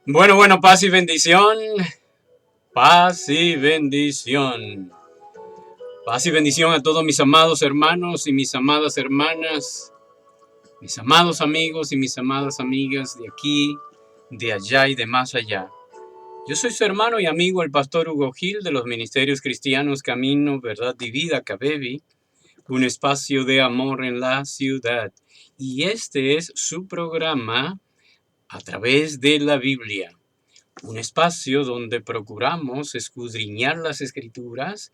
Bueno, paz y bendición, paz y bendición. Paz y bendición a todos mis amados hermanos y mis amadas hermanas, mis amados amigos y mis amadas amigas de aquí, de allá y de más allá. Yo soy su hermano y amigo, el pastor Hugo Gil, de los Ministerios Cristianos Camino, Verdad y Vida, Cabevi, un espacio de amor en la ciudad. Y este es su programa a través de la Biblia. Un espacio donde procuramos escudriñar las escrituras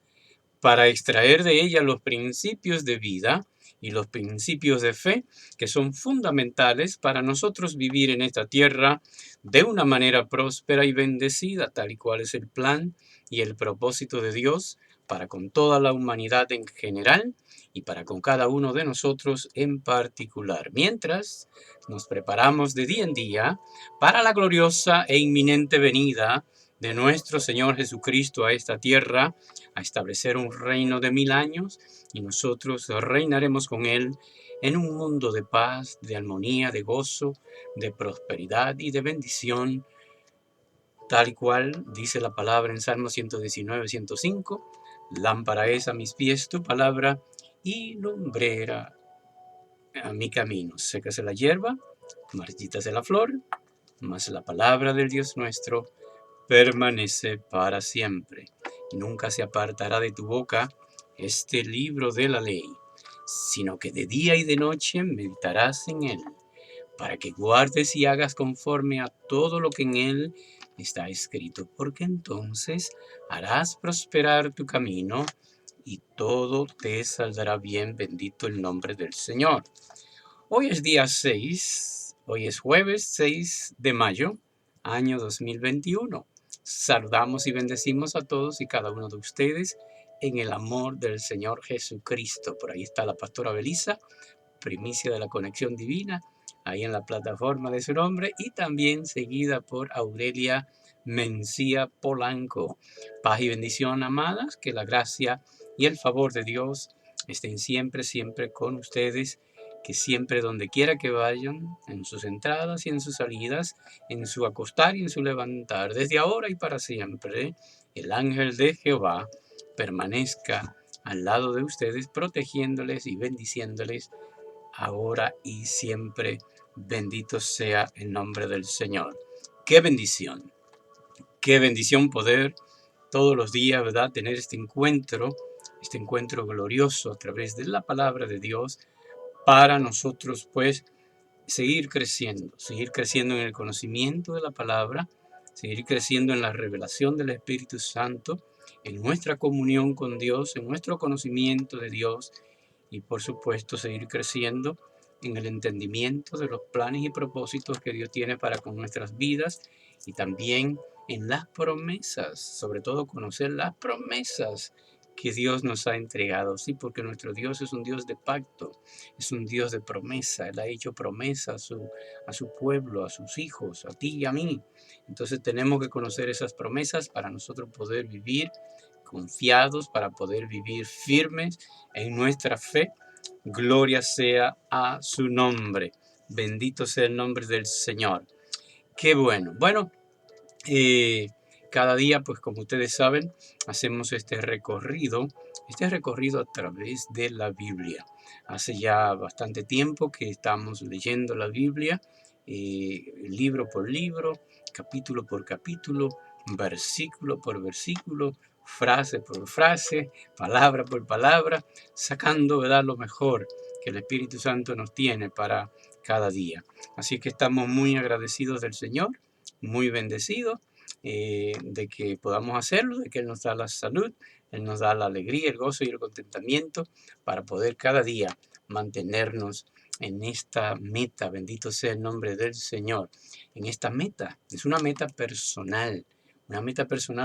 para extraer de ellas los principios de vida y los principios de fe que son fundamentales para nosotros vivir en esta tierra de una manera próspera y bendecida, tal y cual es el plan y el propósito de Dios para con toda la humanidad en general y para con cada uno de nosotros en particular. Mientras nos preparamos de día en día para la gloriosa e inminente venida de nuestro Señor Jesucristo a esta tierra, a establecer un reino de 1000 años, y nosotros reinaremos con Él en un mundo de paz, de armonía, de gozo, de prosperidad y de bendición, tal y cual dice la palabra en Salmo 119, 105. Lámpara es a mis pies tu palabra y lumbrera a mi camino. Sécase la hierba, marchítase la flor, mas la palabra del Dios nuestro permanece para siempre. Y nunca se apartará de tu boca este libro de la ley, sino que de día y de noche meditarás en él, para que guardes y hagas conforme a todo lo que en él está escrito, porque entonces harás prosperar tu camino y todo te saldrá bien. Bendito el nombre del Señor. Hoy es día 6, hoy es jueves 6 de mayo, año 2021. Saludamos y bendecimos a todos y cada uno de ustedes en el amor del Señor Jesucristo. Por ahí está la pastora Belisa, primicia de la conexión divina, ahí en la plataforma de su nombre, y también seguida por Aurelia Mencía Polanco. Paz y bendición, amadas, que la gracia y el favor de Dios estén siempre, siempre con ustedes, que siempre donde quiera que vayan, en sus entradas y en sus salidas, en su acostar y en su levantar, desde ahora y para siempre, el ángel de Jehová permanezca al lado de ustedes, protegiéndoles y bendiciéndoles ahora y siempre. Bendito sea el nombre del Señor. Qué bendición poder todos los días, ¿verdad?, tener este encuentro glorioso a través de la palabra de Dios para nosotros, pues, seguir creciendo en el conocimiento de la palabra, seguir creciendo en la revelación del Espíritu Santo, en nuestra comunión con Dios, en nuestro conocimiento de Dios, y por supuesto seguir creciendo en el entendimiento de los planes y propósitos que Dios tiene para con nuestras vidas, y también en las promesas, sobre todo conocer las promesas que Dios nos ha entregado. Sí, porque nuestro Dios es un Dios de pacto, es un Dios de promesa. Él ha hecho promesa a su pueblo, a sus hijos, a ti y a mí. Entonces tenemos que conocer esas promesas para nosotros poder vivir confiados, para poder vivir firmes en nuestra fe. Gloria sea a su nombre. Bendito sea el nombre del Señor. Qué bueno. Bueno, cada día, pues como ustedes saben, hacemos este recorrido a través de la Biblia. Hace ya bastante tiempo que estamos leyendo la Biblia, libro por libro, capítulo por capítulo, versículo por versículo, frase por frase, palabra por palabra, sacando, ¿verdad?, lo mejor que el Espíritu Santo nos tiene para cada día. Así que estamos muy agradecidos del Señor, muy bendecidos de que podamos hacerlo, de que Él nos da la salud, Él nos da la alegría, el gozo y el contentamiento para poder cada día mantenernos en esta meta. Bendito sea el nombre del Señor. En esta meta, es una meta personal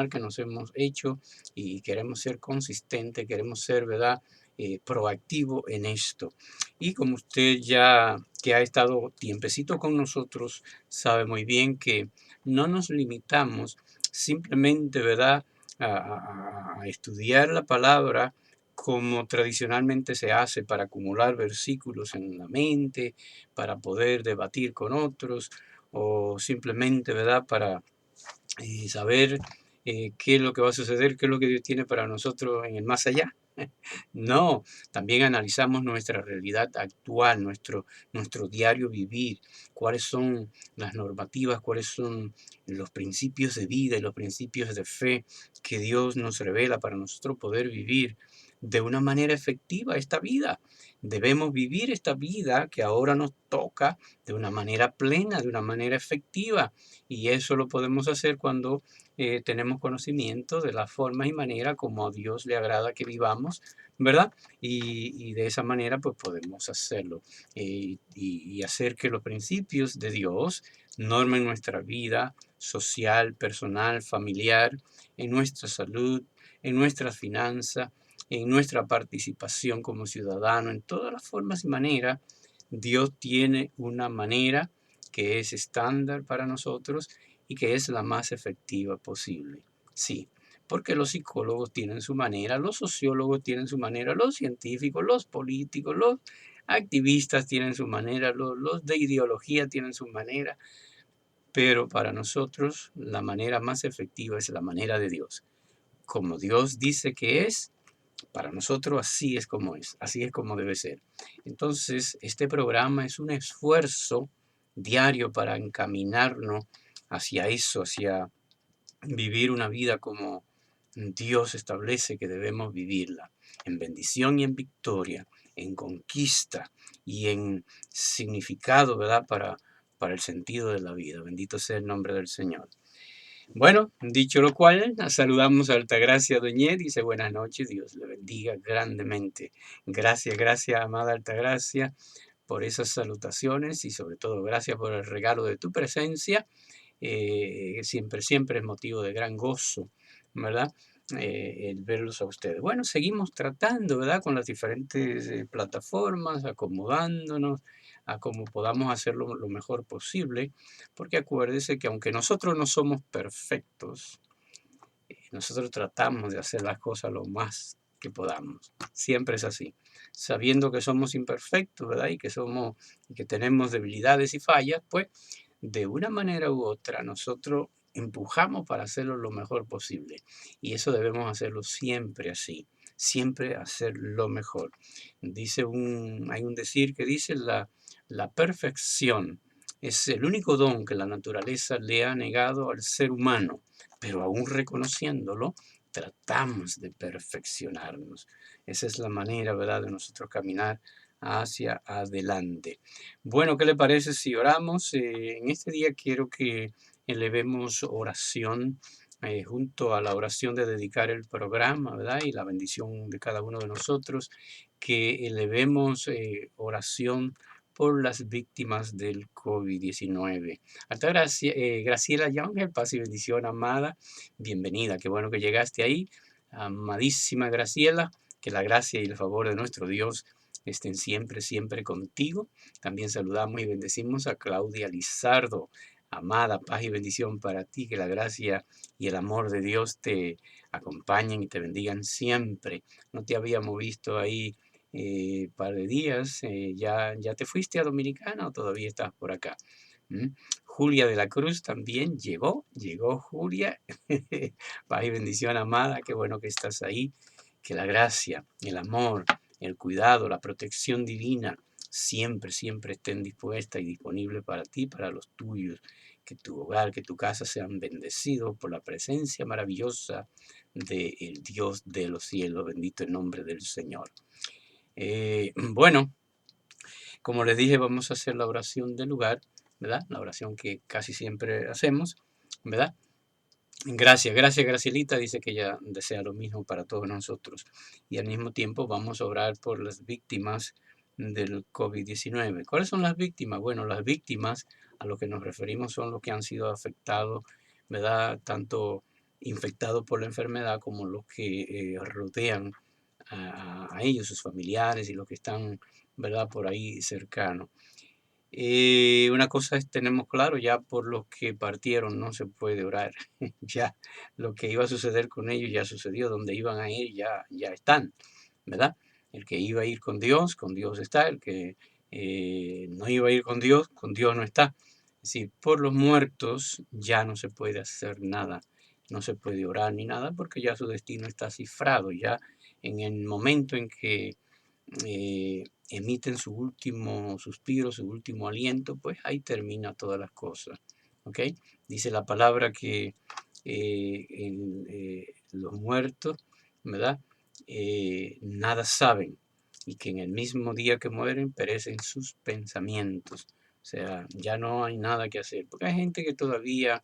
que nos hemos hecho, y queremos ser consistentes, queremos ser, ¿verdad?, proactivo en esto. Y como usted ya que ha estado tiempecito con nosotros, sabe muy bien que no nos limitamos simplemente, ¿verdad?, a estudiar la palabra como tradicionalmente se hace para acumular versículos en la mente, para poder debatir con otros o simplemente, ¿verdad?, para saber qué es lo que va a suceder, qué es lo que Dios tiene para nosotros en el más allá. No, también analizamos nuestra realidad actual, nuestro diario vivir, cuáles son las normativas, cuáles son los principios de vida y los principios de fe que Dios nos revela para nosotros poder vivir de una manera efectiva esta vida. Debemos vivir esta vida que ahora nos toca de una manera plena, de una manera efectiva. Y eso lo podemos hacer cuando tenemos conocimiento de las formas y maneras como a Dios le agrada que vivamos, ¿verdad? Y de esa manera pues podemos hacerlo y hacer que los principios de Dios normen nuestra vida social, personal, familiar, en nuestra salud, en nuestra finanza, en nuestra participación como ciudadano, en todas las formas y maneras. Dios tiene una manera que es estándar para nosotros y que es la más efectiva posible. Sí, porque los psicólogos tienen su manera, los sociólogos tienen su manera, los científicos, los políticos, los activistas tienen su manera, los de ideología tienen su manera, pero para nosotros la manera más efectiva es la manera de Dios. Como Dios dice que es, para nosotros así es como es, así es como debe ser. Entonces, este programa es un esfuerzo diario para encaminarnos hacia eso, hacia vivir una vida como Dios establece que debemos vivirla, en bendición y en victoria, en conquista y en significado, ¿verdad? Para el sentido de la vida. Bendito sea el nombre del Señor. Bueno, dicho lo cual, saludamos a Altagracia Doñé, dice buenas noches, Dios le bendiga grandemente. Gracias, gracias, amada Altagracia, por esas salutaciones y sobre todo gracias por el regalo de tu presencia. Siempre, siempre es motivo de gran gozo, ¿verdad? El verlos a ustedes. Bueno, seguimos tratando, ¿verdad? Con las diferentes plataformas, acomodándonos a cómo podamos hacerlo lo mejor posible, porque acuérdese que aunque nosotros no somos perfectos, nosotros tratamos de hacer las cosas lo más que podamos. Siempre es así. Sabiendo que somos imperfectos, ¿verdad? Y que tenemos debilidades y fallas, pues de una manera u otra nosotros empujamos para hacerlo lo mejor posible. Y eso debemos hacerlo siempre así, siempre hacer lo mejor. Hay un decir que dice la perfección es el único don que la naturaleza le ha negado al ser humano, pero aún reconociéndolo, tratamos de perfeccionarnos. Esa es la manera, ¿verdad?, de nosotros caminar hacia adelante. Bueno, ¿qué le parece si oramos? En este día quiero que elevemos oración junto a la oración de dedicar el programa, ¿verdad? Y la bendición de cada uno de nosotros, que elevemos oración por las víctimas del COVID-19. Graciela Yángel, paz y bendición, amada. Bienvenida, qué bueno que llegaste ahí. Amadísima Graciela, que la gracia y el favor de nuestro Dios estén siempre, siempre contigo. También saludamos y bendecimos a Claudia Lizardo. Amada, paz y bendición para ti, que la gracia y el amor de Dios te acompañen y te bendigan siempre. No te habíamos visto ahí par de días. ¿Ya te fuiste a Dominicana o todavía estás por acá? ¿Mm? Julia de la Cruz también llegó Julia. Paz y bendición, amada, qué bueno que estás ahí. Que la gracia, el amor, el cuidado, la protección divina siempre, siempre estén dispuestas y disponibles para ti, para los tuyos. Que tu hogar, que tu casa sean bendecidos por la presencia maravillosa del Dios de los cielos. Bendito el nombre del Señor. Bueno, como les dije, vamos a hacer la oración del lugar, ¿verdad? La oración que casi siempre hacemos, ¿verdad? Gracias, gracias Gracielita, dice que ella desea lo mismo para todos nosotros. Y al mismo tiempo vamos a orar por las víctimas del COVID-19. ¿Cuáles son las víctimas? Bueno, las víctimas a lo que nos referimos son los que han sido afectados, ¿verdad? Tanto infectados por la enfermedad como los que rodean a ellos, sus familiares y los que están, ¿verdad?, por ahí cercanos. Una cosa es, tenemos claro, ya por los que partieron no se puede orar. Ya lo que iba a suceder con ellos ya sucedió, donde iban a ir ya están, ¿verdad? El que iba a ir con Dios está. El que no iba a ir con Dios no está. Es decir, por los muertos ya no se puede hacer nada, no se puede orar ni nada porque ya su destino está cifrado, ya en el momento en que emiten su último suspiro, su último aliento, pues ahí termina todas las cosas. ¿Ok? Dice la palabra que los muertos, ¿verdad? Nada saben y que en el mismo día que mueren perecen sus pensamientos. O sea, ya no hay nada que hacer, porque hay gente que todavía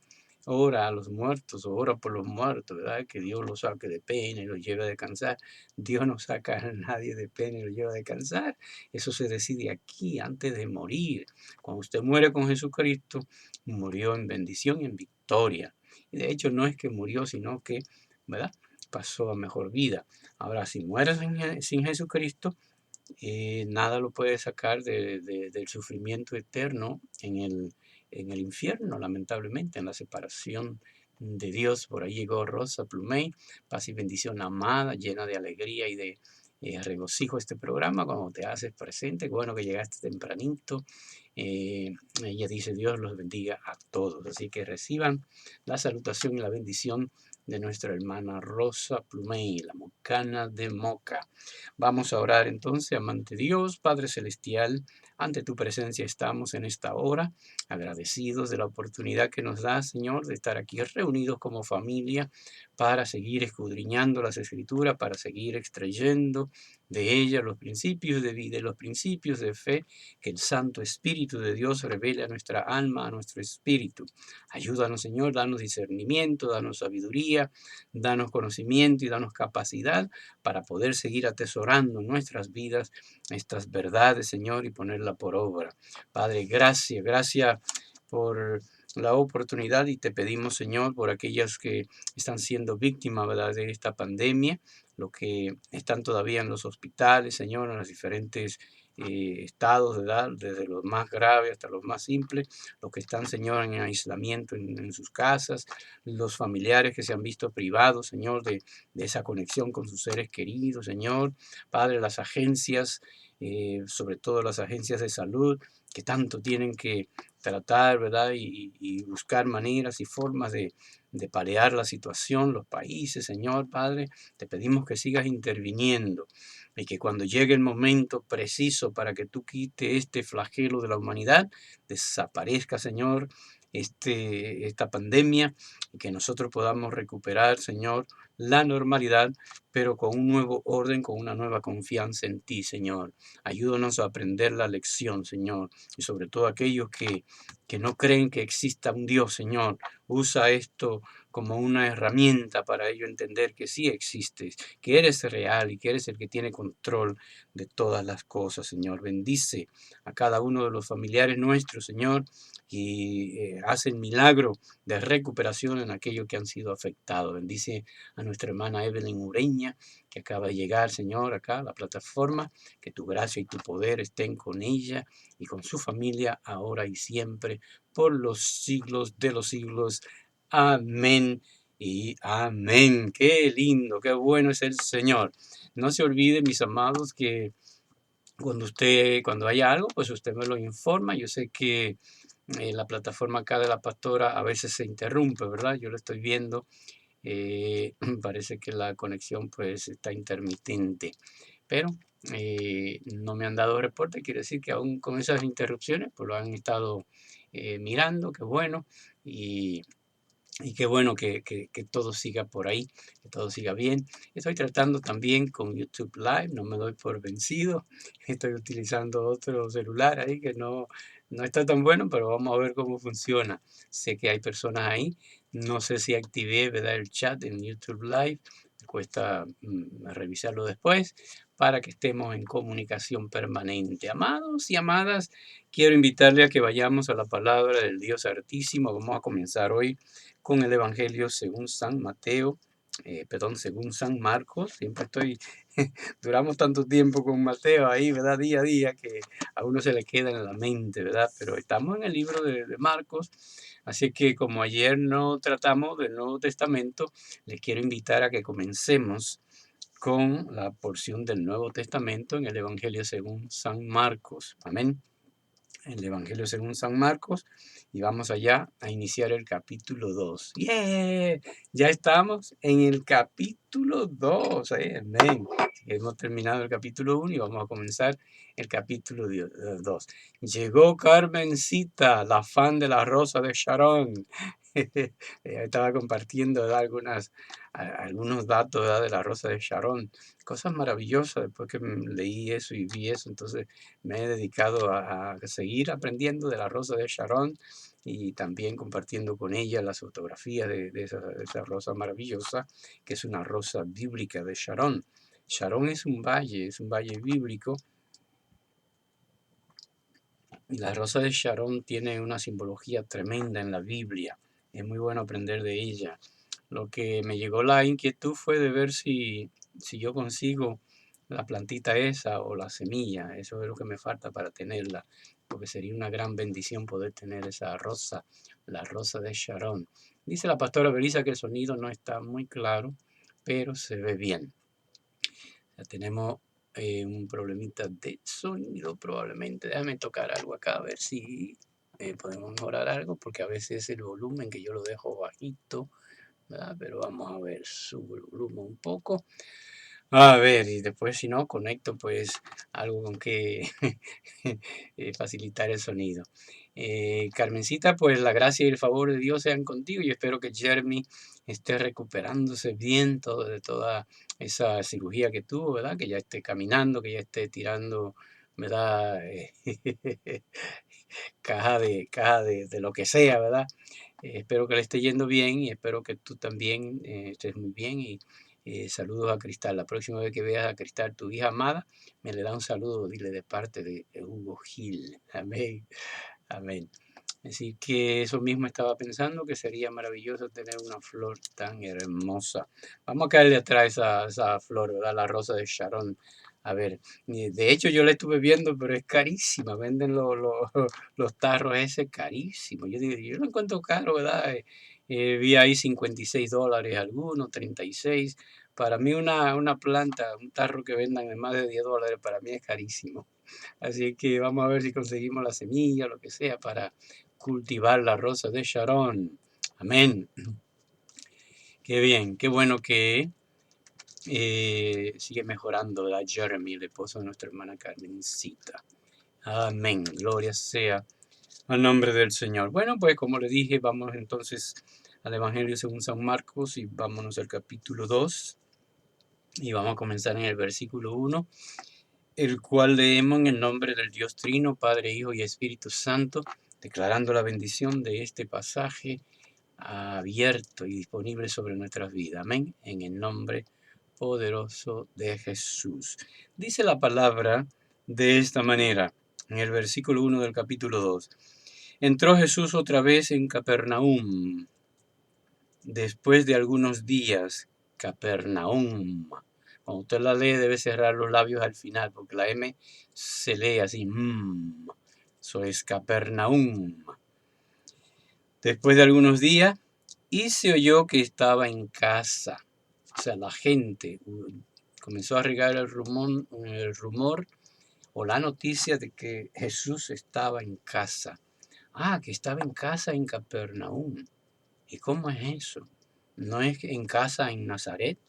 ora a los muertos o ora por los muertos, ¿verdad? Que Dios los saque de pena y los lleve a descansar. Dios no saca a nadie de pena y lo lleva a descansar. Eso se decide aquí, antes de morir. Cuando usted muere con Jesucristo, murió en bendición y en victoria. Y de hecho no es que murió, sino que, ¿verdad? Pasó a mejor vida. Ahora, si mueres sin Jesucristo, nada lo puede sacar del sufrimiento eterno en el infierno, lamentablemente, en la separación de Dios. Por ahí llegó Rosa Plumey, paz y bendición amada, llena de alegría y de regocijo este programa cuando te haces presente. Bueno que llegaste tempranito. Ella dice: Dios los bendiga a todos. Así que reciban la salutación y la bendición de nuestra hermana Rosa Plumey, la mocana de Moca. Vamos a orar entonces, amante Dios, Padre Celestial, ante tu presencia estamos en esta hora, agradecidos de la oportunidad que nos da, Señor, de estar aquí reunidos como familia para seguir escudriñando las Escrituras, para seguir extrayendo de ellas los principios de vida, los principios de fe que el Santo Espíritu de Dios revele a nuestra alma, a nuestro espíritu. Ayúdanos, Señor, danos discernimiento, danos sabiduría, danos conocimiento y danos capacidad para poder seguir atesorando en nuestras vidas estas verdades, Señor, y ponerla por obra. Padre, gracias, gracias por la oportunidad y te pedimos, Señor, por aquellas que están siendo víctimas, ¿verdad?, de esta pandemia, los que están todavía en los hospitales, Señor, en los diferentes estados de edad, desde los más graves hasta los más simples, los que están, Señor, en aislamiento en sus casas, los familiares que se han visto privados, Señor, de esa conexión con sus seres queridos, Señor. Padre, las agencias, sobre todo las agencias de salud, que tanto tienen que tratar, ¿verdad? Y buscar maneras y formas de paliar la situación, los países, Señor, Padre, te pedimos que sigas interviniendo y que cuando llegue el momento preciso para que tú quites este flagelo de la humanidad, desaparezca, Señor, esta pandemia y que nosotros podamos recuperar, Señor, la normalidad, pero con un nuevo orden, con una nueva confianza en ti, Señor. Ayúdanos a aprender la lección, Señor, y sobre todo aquellos que no creen que exista un Dios, Señor. Usa esto como una herramienta para ellos entender que sí existes, que eres real y que eres el que tiene control de todas las cosas, Señor. Bendice a cada uno de los familiares nuestros, Señor, y haz el milagro de recuperación en aquellos que han sido afectados. Bendice a nuestra hermana Evelyn Ureña, que acaba de llegar, Señor, acá a la plataforma. Que tu gracia y tu poder estén con ella y con su familia ahora y siempre, por los siglos de los siglos. Amén y amén. Qué lindo, qué bueno es el Señor. No se olvide, mis amados, que cuando haya algo, pues usted me lo informa. Yo sé que la plataforma acá de la pastora a veces se interrumpe, ¿verdad? Yo lo estoy viendo. Parece que la conexión pues está intermitente, pero no me han dado reporte. Quiere decir que aún con esas interrupciones pues lo han estado mirando, qué bueno, y qué bueno que todo siga por ahí, que todo siga bien. Estoy tratando también con YouTube Live, no me doy por vencido. Estoy utilizando otro celular ahí que no está tan bueno, pero vamos a ver cómo funciona. Sé que hay personas ahí. No sé si activé, ¿verdad?, el chat en YouTube Live. Me cuesta revisarlo después para que estemos en comunicación permanente. Amados y amadas, quiero invitarle a que vayamos a la palabra del Dios Altísimo. Vamos a comenzar hoy con el Evangelio según San Mateo, según San Marcos. Siempre duramos tanto tiempo con Mateo ahí, ¿verdad? Día a día, que a uno se le queda en la mente, ¿verdad? Pero estamos en el libro de Marcos, así que como ayer no tratamos del Nuevo Testamento, les quiero invitar a que comencemos con la porción del Nuevo Testamento en el Evangelio según San Marcos. Amén. el Evangelio según San Marcos, y vamos allá a iniciar el capítulo 2. ¡Yeah! Ya estamos en el capítulo 2. Amén. Hemos terminado el capítulo 1 y vamos a comenzar el capítulo 2. Llegó Carmencita, la fan de la Rosa de Sharon. Estaba compartiendo, ¿verdad?, algunos datos, ¿verdad?, de la Rosa de Sharon. Cosas maravillosas después que leí eso y vi eso. Entonces me he dedicado a seguir aprendiendo de la Rosa de Sharon y también compartiendo con ella las fotografías de esa rosa maravillosa, que es una rosa bíblica de Sharon. Sharon es un valle bíblico, y la rosa de Sharon tiene una simbología tremenda en la Biblia. Es muy bueno aprender de ella. Lo que me llegó la inquietud fue de ver si yo consigo la plantita esa o la semilla. Eso es lo que me falta para tenerla, porque sería una gran bendición poder tener esa rosa, la rosa de Sharon. Dice la pastora Belisa que el sonido no está muy claro, pero se ve bien. Ya tenemos un problemita de sonido probablemente. Déjame tocar algo acá a ver si podemos mejorar algo, porque a veces es el volumen que yo lo dejo bajito, ¿verdad? Pero vamos a ver, subo el volumen un poco. A ver, y después si no, conecto pues algo con que facilitar el sonido. Carmencita, pues la gracia y el favor de Dios sean contigo. Yo espero que Jeremy esté recuperándose bien de toda esa cirugía que tuvo, ¿verdad? Que ya esté caminando, que ya esté tirando, ¿verdad? Caja de lo que sea, ¿verdad? Espero que le esté yendo bien y espero que tú también estés muy bien. Y saludos a Cristal. La próxima vez que veas a Cristal, tu hija amada, me le da un saludo, dile de parte de Hugo Gil. Amén. Amén. Así que eso mismo estaba pensando, que sería maravilloso tener una flor tan hermosa. Vamos a caerle atrás a esa flor, ¿verdad? La rosa de Sharon. A ver, de hecho yo la estuve viendo, pero es carísima. Venden los tarros ese carísimo. Yo digo, yo lo encuentro caro, ¿verdad? Vi ahí $56 algunos, 36. Para mí una planta, un tarro que vendan de más de $10, para mí es carísimo. Así que vamos a ver si conseguimos la semilla, lo que sea, para cultivar la rosa de Sharon. Amén. Qué bien, qué bueno que sigue mejorando, ¿verdad? Jeremy, el esposo de nuestra hermana Carmencita. Amén. Gloria sea al nombre del Señor. Bueno, pues como le dije, vamos entonces al Evangelio según San Marcos y vámonos al capítulo 2 y vamos a comenzar en el versículo 1, el cual leemos en el nombre del Dios Trino, Padre, Hijo y Espíritu Santo, declarando la bendición de este pasaje abierto y disponible sobre nuestras vidas. Amén. En el nombre poderoso de Jesús. Dice la palabra de esta manera, en el versículo 1 del capítulo 2. Entró Jesús otra vez en Capernaum, después de algunos días. Capernaum. Cuando usted la lee debe cerrar los labios al final, porque la M se lee así. Eso es Capernaum. Después de algunos días, y se oyó que estaba en casa. O sea, la gente comenzó a regar el rumor o la noticia de que Jesús estaba en casa. Ah, que estaba en casa en Capernaum. ¿Y cómo es eso? ¿No es en casa en Nazaret?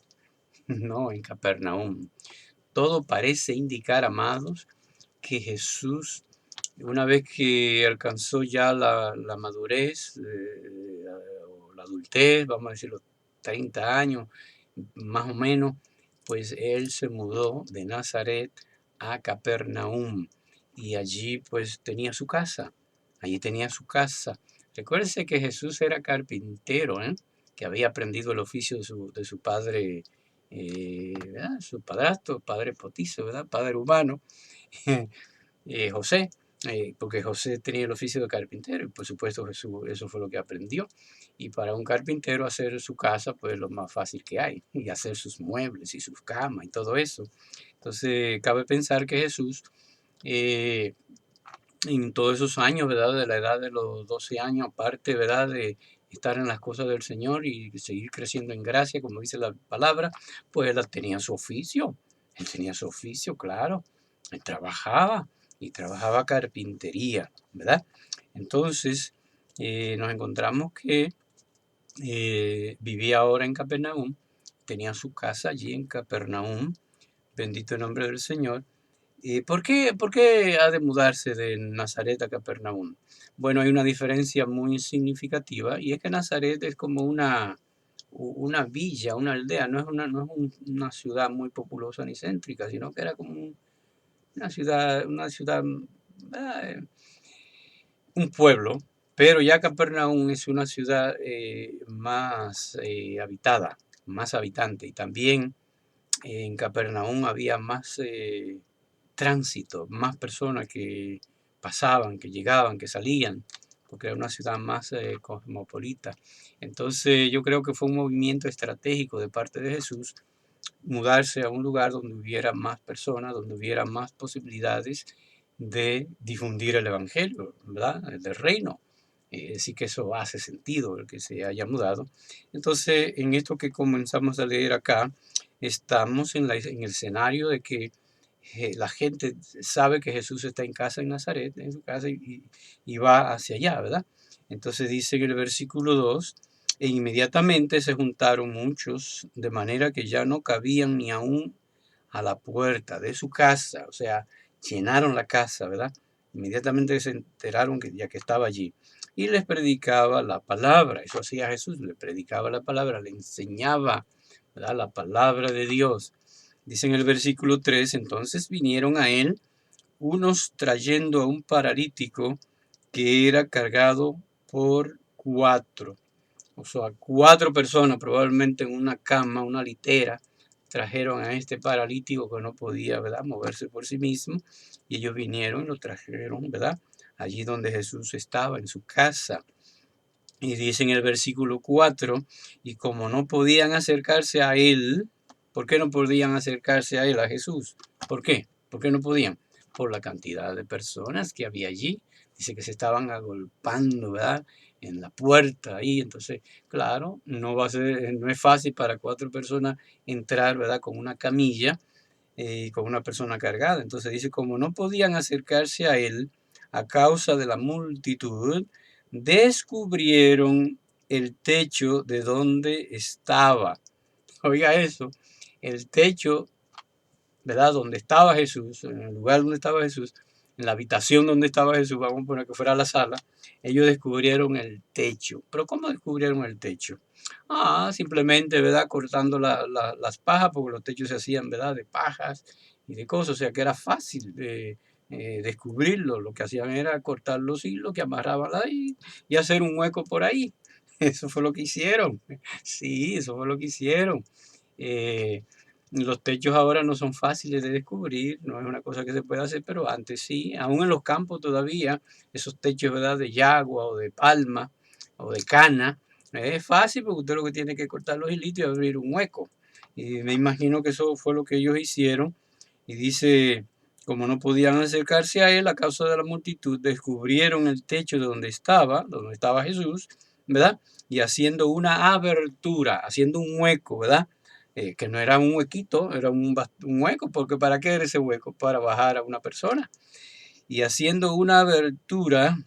No, en Capernaum. Todo parece indicar, amados, que Jesús, una vez que alcanzó ya la madurez, o la adultez, vamos a decir los 30 años, más o menos, pues él se mudó de Nazaret a Capernaum y allí pues tenía su casa. Allí tenía su casa. Recuérdese que Jesús era carpintero, que había aprendido el oficio de su padre, ¿verdad? Su padrastro, padre potizo, ¿verdad? Padre humano, José, porque José tenía el oficio de carpintero y por supuesto Jesús eso fue lo que aprendió. Y para un carpintero hacer su casa pues lo más fácil que hay, y hacer sus muebles y sus camas y todo eso. Entonces cabe pensar que Jesús, eh, en todos esos años, ¿verdad? De la edad de los 12 años, aparte, ¿verdad? De estar en las cosas del Señor y seguir creciendo en gracia, como dice la palabra, pues él tenía su oficio. Él tenía su oficio, claro. Él trabajaba. y trabajaba carpintería, ¿verdad? Entonces nos encontramos que vivía ahora en Capernaum, tenía su casa allí en Capernaum, bendito el nombre del Señor. Por qué ha de mudarse de Nazaret a Capernaum? Bueno, hay una diferencia muy significativa y es que Nazaret es como una villa, una aldea, no es una ciudad muy populosa ni céntrica, sino que era como una ciudad, eh, un pueblo, pero ya Capernaum es una ciudad más habitada, más habitante, y también en Capernaum había más tránsito, más personas que pasaban, que llegaban, que salían, porque era una ciudad más cosmopolita. Entonces yo creo que fue un movimiento estratégico de parte de Jesús mudarse a un lugar donde hubiera más personas, donde hubiera más posibilidades de difundir el evangelio, ¿verdad? Del reino. Así que eso hace sentido el que se haya mudado. Entonces, en esto que comenzamos a leer acá, estamos en el escenario de que la gente sabe que Jesús está en casa en Nazaret, en su casa, y va hacia allá, ¿verdad? Entonces dice en el versículo 2, e inmediatamente se juntaron muchos, de manera que ya no cabían ni aún a la puerta de su casa, o sea, llenaron la casa, ¿verdad? Inmediatamente se enteraron que ya que estaba allí. Y les predicaba la palabra, eso hacía Jesús, le predicaba la palabra, le enseñaba, ¿verdad? La palabra de Dios. Dice en el versículo 3, entonces vinieron a él unos trayendo a un paralítico que era cargado por cuatro. O sea, cuatro personas, probablemente en una cama, una litera, trajeron a este paralítico que no podía, ¿verdad?, moverse por sí mismo. Y ellos vinieron y lo trajeron, ¿verdad?, allí donde Jesús estaba, en su casa. Y dice en el versículo 4, y como no podían acercarse a él, ¿por qué no podían acercarse a él, a Jesús? ¿Por qué? ¿Por qué no podían? Por la cantidad de personas que había allí. Dice que se estaban agolpando, ¿verdad?, en la puerta ahí. Entonces, claro, no es fácil para cuatro personas entrar, ¿verdad?, con una camilla y con una persona cargada. Entonces dice, como no podían acercarse a él a causa de la multitud, descubrieron el techo de donde estaba. Oiga eso, el techo, ¿verdad? Donde estaba Jesús, en el lugar donde estaba Jesús, en la habitación donde estaba Jesús, vamos a poner que fuera la sala, ellos descubrieron el techo. ¿Pero cómo descubrieron el techo? Simplemente, ¿verdad? Cortando las pajas, porque los techos se hacían, ¿verdad?, de pajas y de cosas, o sea que era fácil de descubrirlo. Lo que hacían era cortar los hilos que amarraban ahí y hacer un hueco por ahí. Eso fue lo que hicieron. Sí, eso fue lo que hicieron. Eh, los techos ahora no son fáciles de descubrir, no es una cosa que se puede hacer, pero antes sí, aún en los campos todavía, esos techos, ¿verdad?, de yagua o de palma o de cana, es fácil porque usted lo que tiene que cortar los hilitos y abrir un hueco. Y me imagino que eso fue lo que ellos hicieron. Y dice, como no podían acercarse a él a causa de la multitud, descubrieron el techo de donde estaba Jesús, ¿verdad? Y haciendo una abertura, haciendo un hueco, ¿verdad? Que no era un huequito, era un hueco, porque ¿para qué era ese hueco? Para bajar a una persona. Y haciendo una abertura,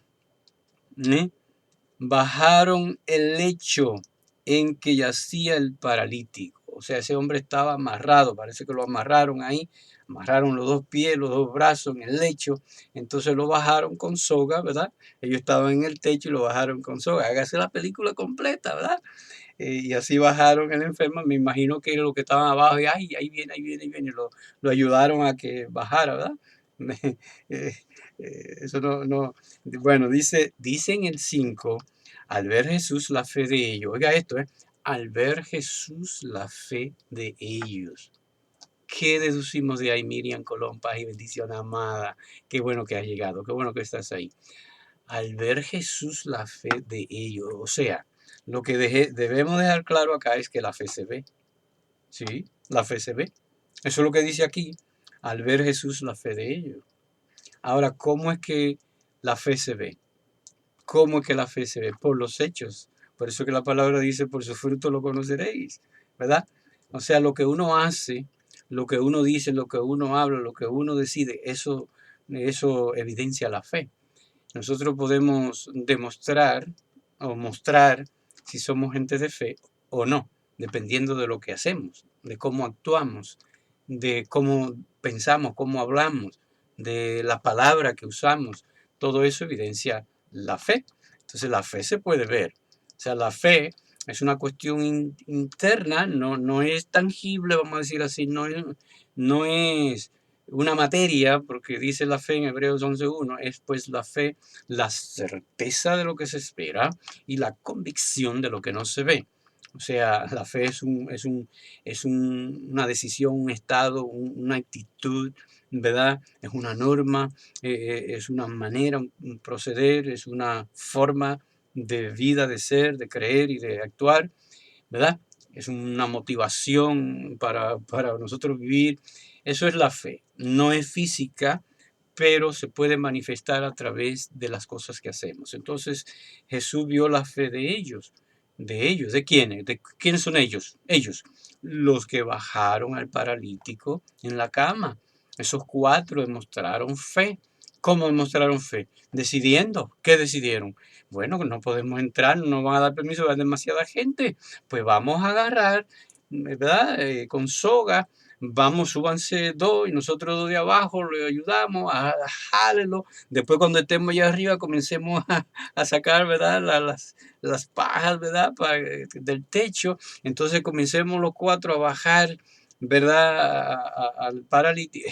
¿eh?, bajaron el lecho en que yacía el paralítico. O sea, ese hombre estaba amarrado, parece que lo amarraron ahí, amarraron los dos pies, los dos brazos en el lecho, entonces lo bajaron con soga, ¿verdad? Ellos estaban en el techo y lo bajaron con soga. Hágase la película completa, ¿verdad? Y así bajaron el enfermo. Me imagino que los que estaban abajo, y ay, ahí viene, ahí viene, ahí viene, lo ayudaron a que bajara, ¿verdad? Eh, eso bueno, dice en el 5, al ver Jesús la fe de ellos, oiga esto, al ver Jesús la fe de ellos. ¿Qué deducimos de ahí, Miriam Colón, paz y bendición amada? Qué bueno que has llegado, qué bueno que estás ahí. Al ver Jesús la fe de ellos, o sea, lo que debemos dejar claro acá es que la fe se ve, ¿sí? La fe se ve. Eso es lo que dice aquí, al ver Jesús la fe de ellos. Ahora, ¿cómo es que la fe se ve? ¿Cómo es que la fe se ve? Por los hechos. Por eso que la palabra dice, por su fruto lo conoceréis, ¿verdad? O sea, lo que uno hace, lo que uno dice, lo que uno habla, lo que uno decide, eso eso evidencia la fe. Nosotros podemos demostrar o mostrar si somos gente de fe o no, dependiendo de lo que hacemos, de cómo actuamos, de cómo pensamos, cómo hablamos, de la palabra que usamos. Todo eso evidencia la fe. Entonces la fe se puede ver. O sea, la fe es una cuestión interna, no es tangible, vamos a decir así, no es una materia, porque dice la fe en Hebreos 11:1, es pues la fe, la certeza de lo que se espera y la convicción de lo que no se ve. O sea, la fe una decisión, un estado, una actitud, ¿verdad? Es una norma, es una manera, un proceder, es una forma de vida, de ser, de creer y de actuar, ¿verdad? Es una motivación para nosotros vivir. Eso es la fe. No es física, pero se puede manifestar a través de las cosas que hacemos. Entonces Jesús vio la fe de ellos. ¿De ellos? ¿De quiénes? ¿De quiénes son ellos? Ellos, los que bajaron al paralítico en la cama. Esos 4 demostraron fe. ¿Cómo demostraron fe? Decidiendo. ¿Qué decidieron? Bueno, no podemos entrar, no nos van a dar permiso, hay demasiada gente. Pues vamos a agarrar, ¿verdad? Con soga, vamos, súbanse 2 y nosotros 2 de abajo le ayudamos a jálelo. Después cuando estemos allá arriba comencemos a sacar, ¿verdad? Las pajas, ¿verdad? Del techo. Entonces comencemos los 4 a bajar, ¿verdad? Al paralítico.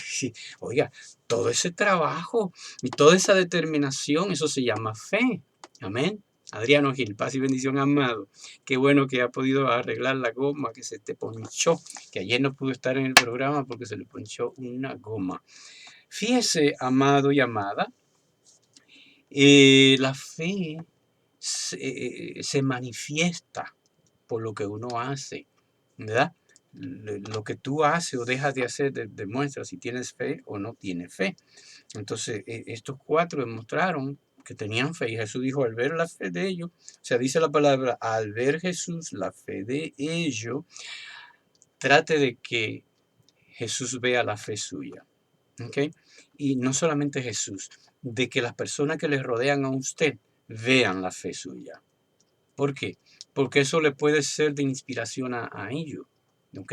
Oiga, todo ese trabajo y toda esa determinación, eso se llama fe. Amén. Adriano Gil, paz y bendición, amado. Qué bueno que ha podido arreglar la goma que se te ponchó, que ayer no pudo estar en el programa porque se le ponchó una goma. Fíjese, amado y amada, la fe se manifiesta por lo que uno hace, ¿verdad? Lo que tú haces o dejas de hacer demuestra si tienes fe o no tienes fe. Entonces, estos 4 demostraron que tenían fe y Jesús dijo, al ver la fe de ellos, o sea, dice la palabra, al ver Jesús la fe de ellos, trate de que Jesús vea la fe suya, ¿ok? Y no solamente Jesús, de que las personas que le rodean a usted vean la fe suya. ¿Por qué? Porque eso le puede ser de inspiración a ellos, ¿ok?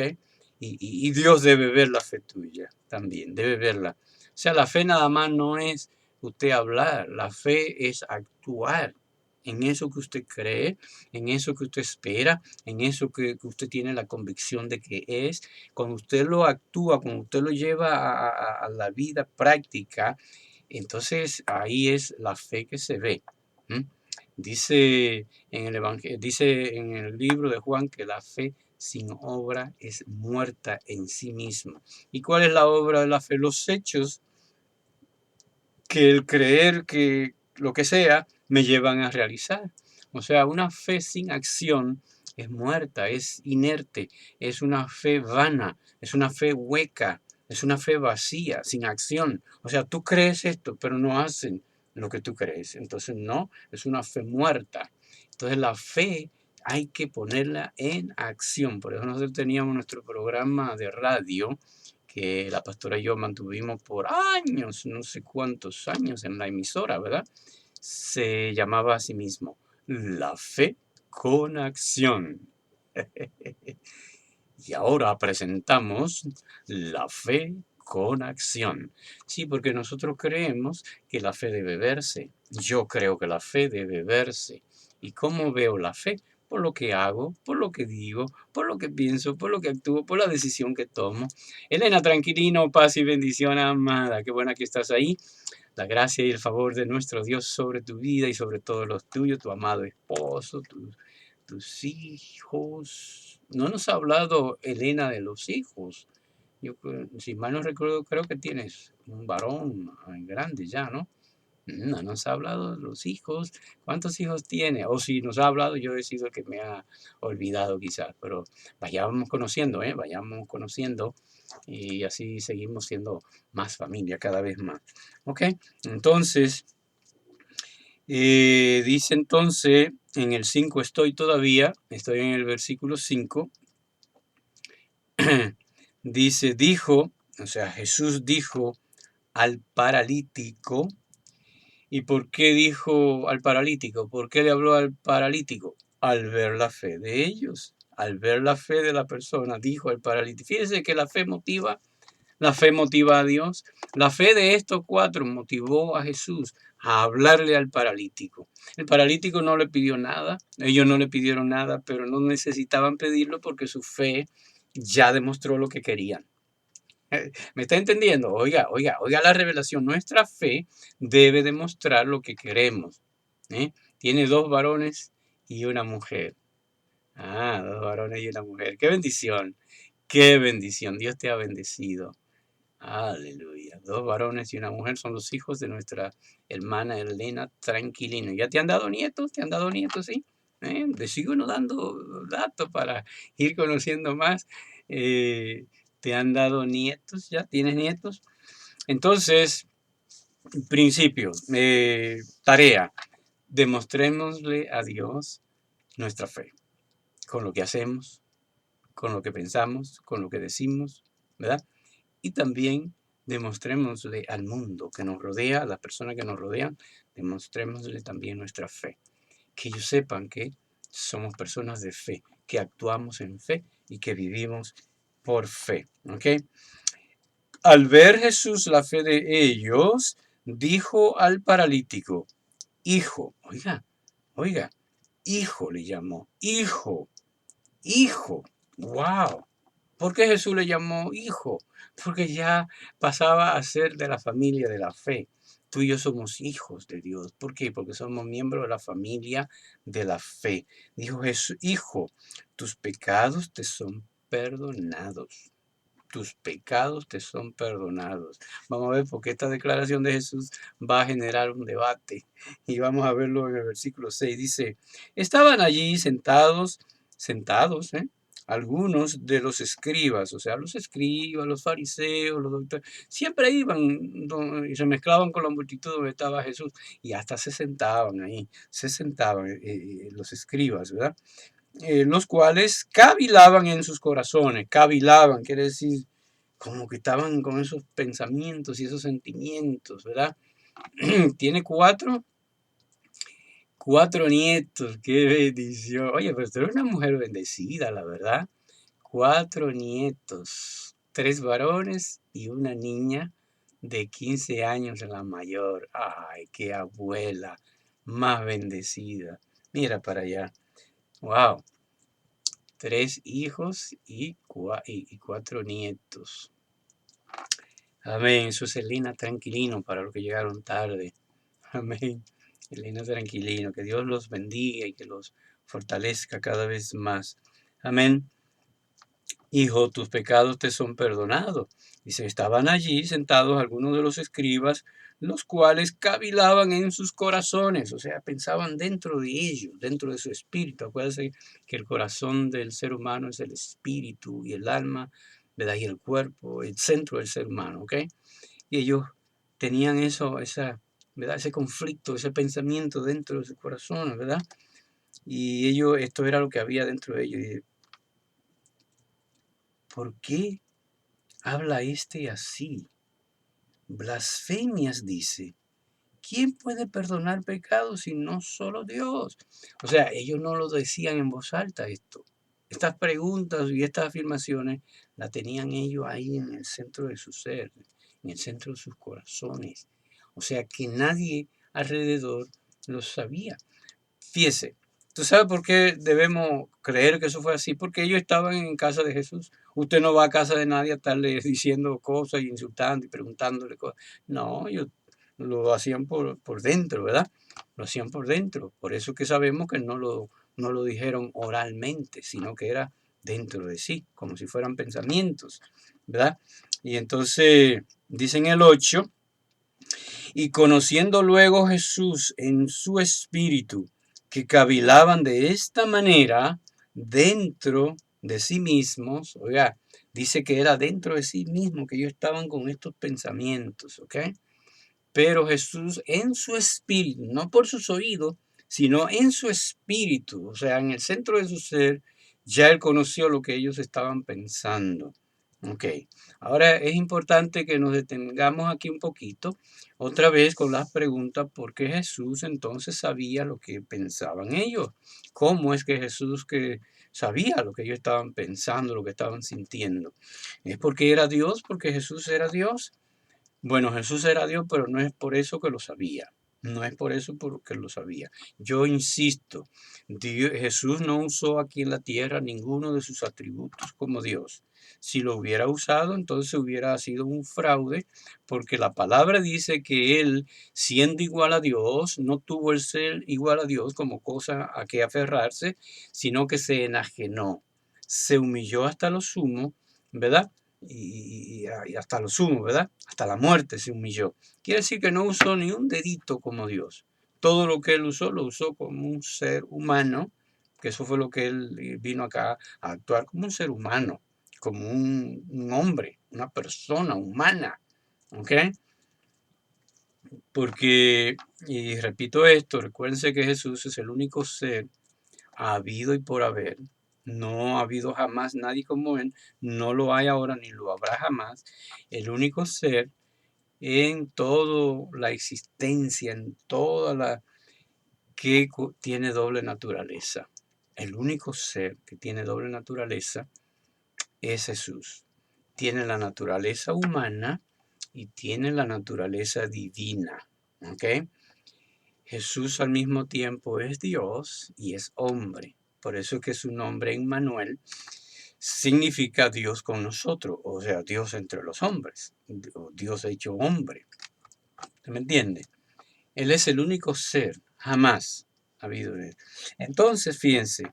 Y Dios debe ver la fe tuya también, debe verla. O sea, la fe nada más no es usted hablar, la fe es actuar en eso que usted cree, en eso que usted espera, en eso que usted tiene la convicción de que es. Cuando usted lo actúa, cuando usted lo lleva a la vida práctica, entonces ahí es la fe que se ve. Dice dice en el libro de Juan que la fe sin obra es muerta en sí misma. ¿Y cuál es la obra de la fe? Los hechos que el creer que lo que sea me llevan a realizar. O sea, una fe sin acción es muerta, es inerte, es una fe vana, es una fe hueca, es una fe vacía, sin acción. O sea, tú crees esto, pero no hacen lo que tú crees. Entonces, no, es una fe muerta. Entonces, la fe hay que ponerla en acción. Por eso nosotros teníamos nuestro programa de radio que la pastora y yo mantuvimos por años, no sé cuántos años en la emisora, ¿verdad? Se llamaba a sí mismo La Fe con Acción. Y ahora presentamos La Fe con Acción. Sí, porque nosotros creemos que la fe debe verse. Yo creo que la fe debe verse. ¿Y cómo veo la fe? Por lo que hago, por lo que digo, por lo que pienso, por lo que actúo, por la decisión que tomo. Elena, tranquilino, paz y bendición, amada. Qué buena que estás ahí. La gracia y el favor de nuestro Dios sobre tu vida y sobre todos los tuyos, tu amado esposo, tus hijos. No nos ha hablado Elena de los hijos. Yo, si mal no recuerdo, creo que tienes un varón grande ya, ¿no? No nos ha hablado de los hijos. ¿Cuántos hijos tiene? O si nos ha hablado, yo he sido el que me ha olvidado quizás. Pero vayamos conociendo, ¿eh? Vayamos conociendo y así seguimos siendo más familia cada vez más. ¿Ok? Entonces, dice entonces, en el 5 estoy todavía, estoy en el versículo 5. Dice, dijo, o sea, Jesús dijo al paralítico. ¿Y por qué dijo al paralítico? ¿Por qué le habló al paralítico? Al ver la fe de ellos, al ver la fe de la persona, dijo al paralítico. Fíjense que la fe motiva a Dios. La fe de estos cuatro motivó a Jesús a hablarle al paralítico. El paralítico no le pidió nada, ellos no le pidieron nada, pero no necesitaban pedirlo porque su fe ya demostró lo que querían. ¿Me está entendiendo? Oiga la revelación. Nuestra fe debe demostrar lo que queremos. ¿Eh? Tiene dos varones y una mujer. Ah, dos varones y una mujer. Qué bendición. Qué bendición. Dios te ha bendecido. Aleluya. Dos varones y una mujer son los hijos de nuestra hermana Elena Tranquilino. ¿Ya te han dado nietos? ¿Te han dado nietos, sí? Le sigo no dando datos para ir conociendo más. Eh, ¿Te han dado nietos? ¿Ya tienes nietos? Entonces, principio, tarea. Demostrémosle a Dios nuestra fe. Con lo que hacemos, con lo que pensamos, con lo que decimos, ¿verdad? Y también demostrémosle al mundo que nos rodea, a las personas que nos rodean, demostrémosle también nuestra fe. Que ellos sepan que somos personas de fe, que actuamos en fe y que vivimos por fe. ¿Ok? Al ver Jesús la fe de ellos, dijo al paralítico, hijo, oiga, hijo le llamó, hijo, wow. ¿Por qué Jesús le llamó hijo? Porque ya pasaba a ser de la familia de la fe. Tú y yo somos hijos de Dios. ¿Por qué? Porque somos miembros de la familia de la fe. Dijo Jesús, hijo, tus pecados te son perdonados. Tus pecados te son perdonados. Vamos a ver, porque esta declaración de Jesús va a generar un debate. Y vamos a verlo en el versículo 6. Dice, estaban allí sentados, algunos de los escribas, o sea, los escribas, los fariseos, los doctores, siempre iban y se mezclaban con la multitud donde estaba Jesús y hasta se sentaban ahí, los escribas, ¿verdad? Los cuales cavilaban en sus corazones. Cavilaban, quiere decir, como que estaban con esos pensamientos y esos sentimientos, ¿verdad? Tiene cuatro nietos, qué bendición. Oye, pero tú eres una mujer bendecida, la verdad. Cuatro nietos, tres varones y una niña de 15 años, la mayor. Ay, qué abuela más bendecida. Mira para allá. Wow. Tres hijos y cuatro nietos. Amén. Eso es Elena Tranquilino para los que llegaron tarde. Amén. Elena Tranquilino. Que Dios los bendiga y que los fortalezca cada vez más. Amén. Hijo, tus pecados te son perdonados. Dice, estaban allí sentados algunos de los escribas, los cuales cavilaban en sus corazones, o sea, pensaban dentro de ellos, dentro de su espíritu. Acuérdense que el corazón del ser humano es el espíritu y el alma, ¿verdad? Y el cuerpo, el centro del ser humano, ¿ok? Y ellos tenían ¿verdad? Ese conflicto, ese pensamiento dentro de sus corazones, ¿verdad? Y ellos, esto era lo que había dentro de ellos. Y, ¿por qué habla este así? Blasfemias, dice. ¿Quién puede perdonar pecados si no solo Dios? O sea, ellos no lo decían en voz alta esto. Estas preguntas y estas afirmaciones las tenían ellos ahí en el centro de su ser, en el centro de sus corazones. O sea, que nadie alrededor lo sabía. Fíjese, ¿tú sabes por qué debemos creer que eso fue así? Porque ellos estaban en casa de Jesús. Usted no va a casa de nadie a estarle diciendo cosas y insultando y preguntándole cosas. No, ellos lo hacían por dentro, ¿verdad? Lo hacían por dentro. Por eso que sabemos que no lo dijeron oralmente, sino que era dentro de sí, como si fueran pensamientos, ¿verdad? Y entonces, dicen el 8, y conociendo luego Jesús en su espíritu, que cavilaban de esta manera dentro de sí mismos, oiga, dice que era dentro de sí mismo que ellos estaban con estos pensamientos, ¿ok? Pero Jesús en su espíritu, no por sus oídos, sino en su espíritu, o sea, en el centro de su ser, ya él conoció lo que ellos estaban pensando. Ok, ahora es importante que nos detengamos aquí un poquito, otra vez con las preguntas, ¿por qué Jesús entonces sabía lo que pensaban ellos? ¿Cómo es que Jesús que sabía lo que ellos estaban pensando, lo que estaban sintiendo? ¿Es porque era Dios, porque Jesús era Dios? Bueno, Jesús era Dios, pero no es por eso que lo sabía. No es por eso porque lo sabía. Yo insisto, Jesús no usó aquí en la tierra ninguno de sus atributos como Dios. Si lo hubiera usado, entonces hubiera sido un fraude, porque la palabra dice que él, siendo igual a Dios, no tuvo el ser igual a Dios como cosa a que aferrarse, sino que se enajenó, se humilló hasta lo sumo, ¿verdad? Y hasta lo sumo, ¿verdad? Hasta la muerte se humilló. Quiere decir que no usó ni un dedito como Dios. Todo lo que él usó, lo usó como un ser humano, que eso fue lo que él vino acá a actuar como un ser humano, como un hombre, una persona humana, ¿ok? Porque, y repito esto, recuérdense que Jesús es el único ser habido y por haber. No ha habido jamás nadie como Él, no lo hay ahora ni lo habrá jamás. El único ser en toda la existencia, en toda la que tiene doble naturaleza. El único ser que tiene doble naturaleza es Jesús. Tiene la naturaleza humana y tiene la naturaleza divina. ¿Ok? Jesús al mismo tiempo es Dios y es hombre. Por eso es que su nombre Emmanuel significa Dios con nosotros, o sea, Dios entre los hombres, o Dios hecho hombre. ¿Usted me entiende? Él es el único ser, jamás ha habido él. Entonces, fíjense,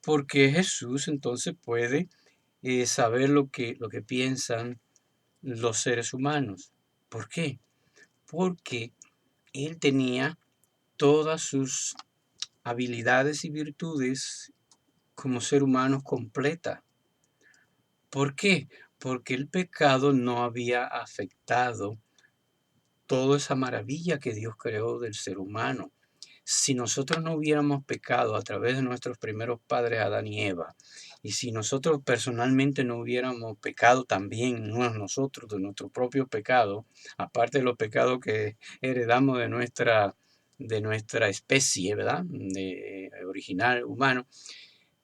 porque Jesús entonces puede saber lo que piensan los seres humanos. ¿Por qué? Porque él tenía todas sus habilidades y virtudes como ser humano completa. ¿Por qué? Porque el pecado no había afectado toda esa maravilla que Dios creó del ser humano. Si nosotros no hubiéramos pecado a través de nuestros primeros padres Adán y Eva, y si nosotros personalmente no hubiéramos pecado también nosotros de nuestro propio pecado, aparte de los pecados que heredamos de nuestra especie, ¿verdad? De original humano,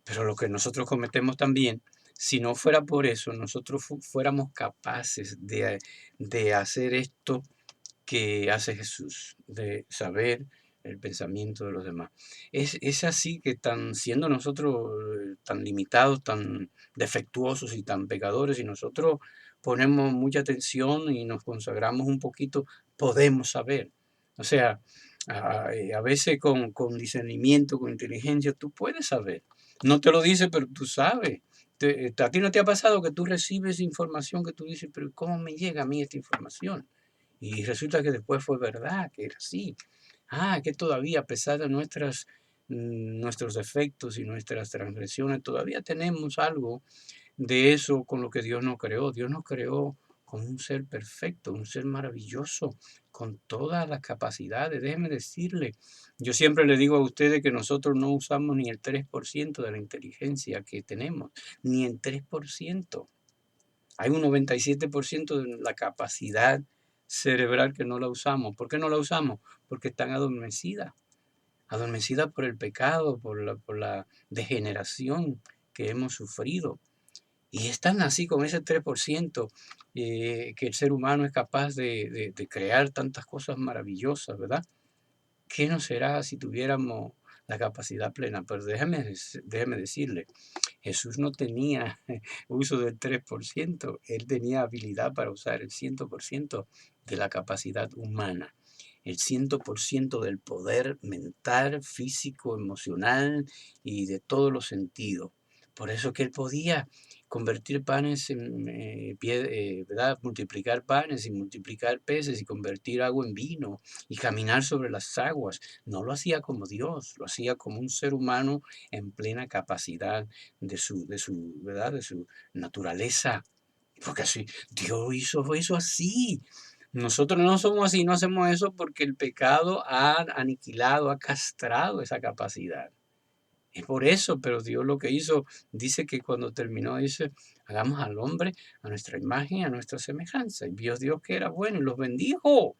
pero lo que nosotros cometemos también, si no fuera por eso, nosotros fuéramos capaces de hacer esto que hace Jesús, de saber el pensamiento de los demás. Es así que siendo nosotros tan limitados, tan defectuosos y tan pecadores, y nosotros ponemos mucha atención y nos consagramos un poquito, podemos saber. O sea, a veces con discernimiento, con inteligencia, tú puedes saber. No te lo dice, pero tú sabes. A ti no te ha pasado que tú recibes información que tú dices, pero ¿cómo me llega a mí esta información? Y resulta que después fue verdad, que era así. Que todavía, a pesar de nuestros defectos y nuestras transgresiones, todavía tenemos algo de eso con lo que Dios nos creó. Dios nos creó como un ser perfecto, un ser maravilloso, con todas las capacidades. Déjenme decirle, yo siempre le digo a ustedes que nosotros no usamos ni el 3% de la inteligencia que tenemos, ni el 3%. Hay un 97% de la capacidad cerebral que no la usamos. ¿Por qué no la usamos? Porque están adormecidas por el pecado, por la degeneración que hemos sufrido. Y están así con ese 3% que el ser humano es capaz de crear tantas cosas maravillosas, ¿verdad? ¿Qué no será si tuviéramos la capacidad plena? Pero déjeme decirle, Jesús no tenía uso del 3%, él tenía habilidad para usar el 100% de la capacidad humana, el 100% del poder mental, físico, emocional y de todos los sentidos. Por eso que él podía convertir panes en ¿verdad? Multiplicar panes y multiplicar peces y convertir agua en vino y caminar sobre las aguas. No lo hacía como Dios, lo hacía como un ser humano en plena capacidad ¿verdad? De su naturaleza. Porque así, Dios hizo eso así. Nosotros no somos así, no hacemos eso porque el pecado ha aniquilado, ha castrado esa capacidad. Es por eso, pero Dios lo que hizo, dice que cuando terminó, dice, hagamos al hombre a nuestra imagen y a nuestra semejanza. Y vio Dios que era bueno y los bendijo.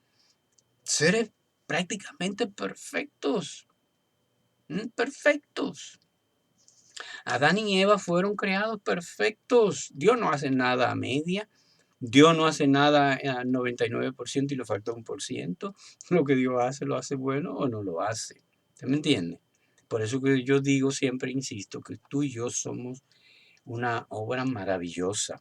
Seres prácticamente perfectos, perfectos. Adán y Eva fueron creados perfectos. Dios no hace nada a media. Dios no hace nada al 99% y le falta 1%. Lo que Dios hace, lo hace bueno o no lo hace. ¿Usted me entiende? Por eso que yo digo, siempre insisto, que tú y yo somos una obra maravillosa.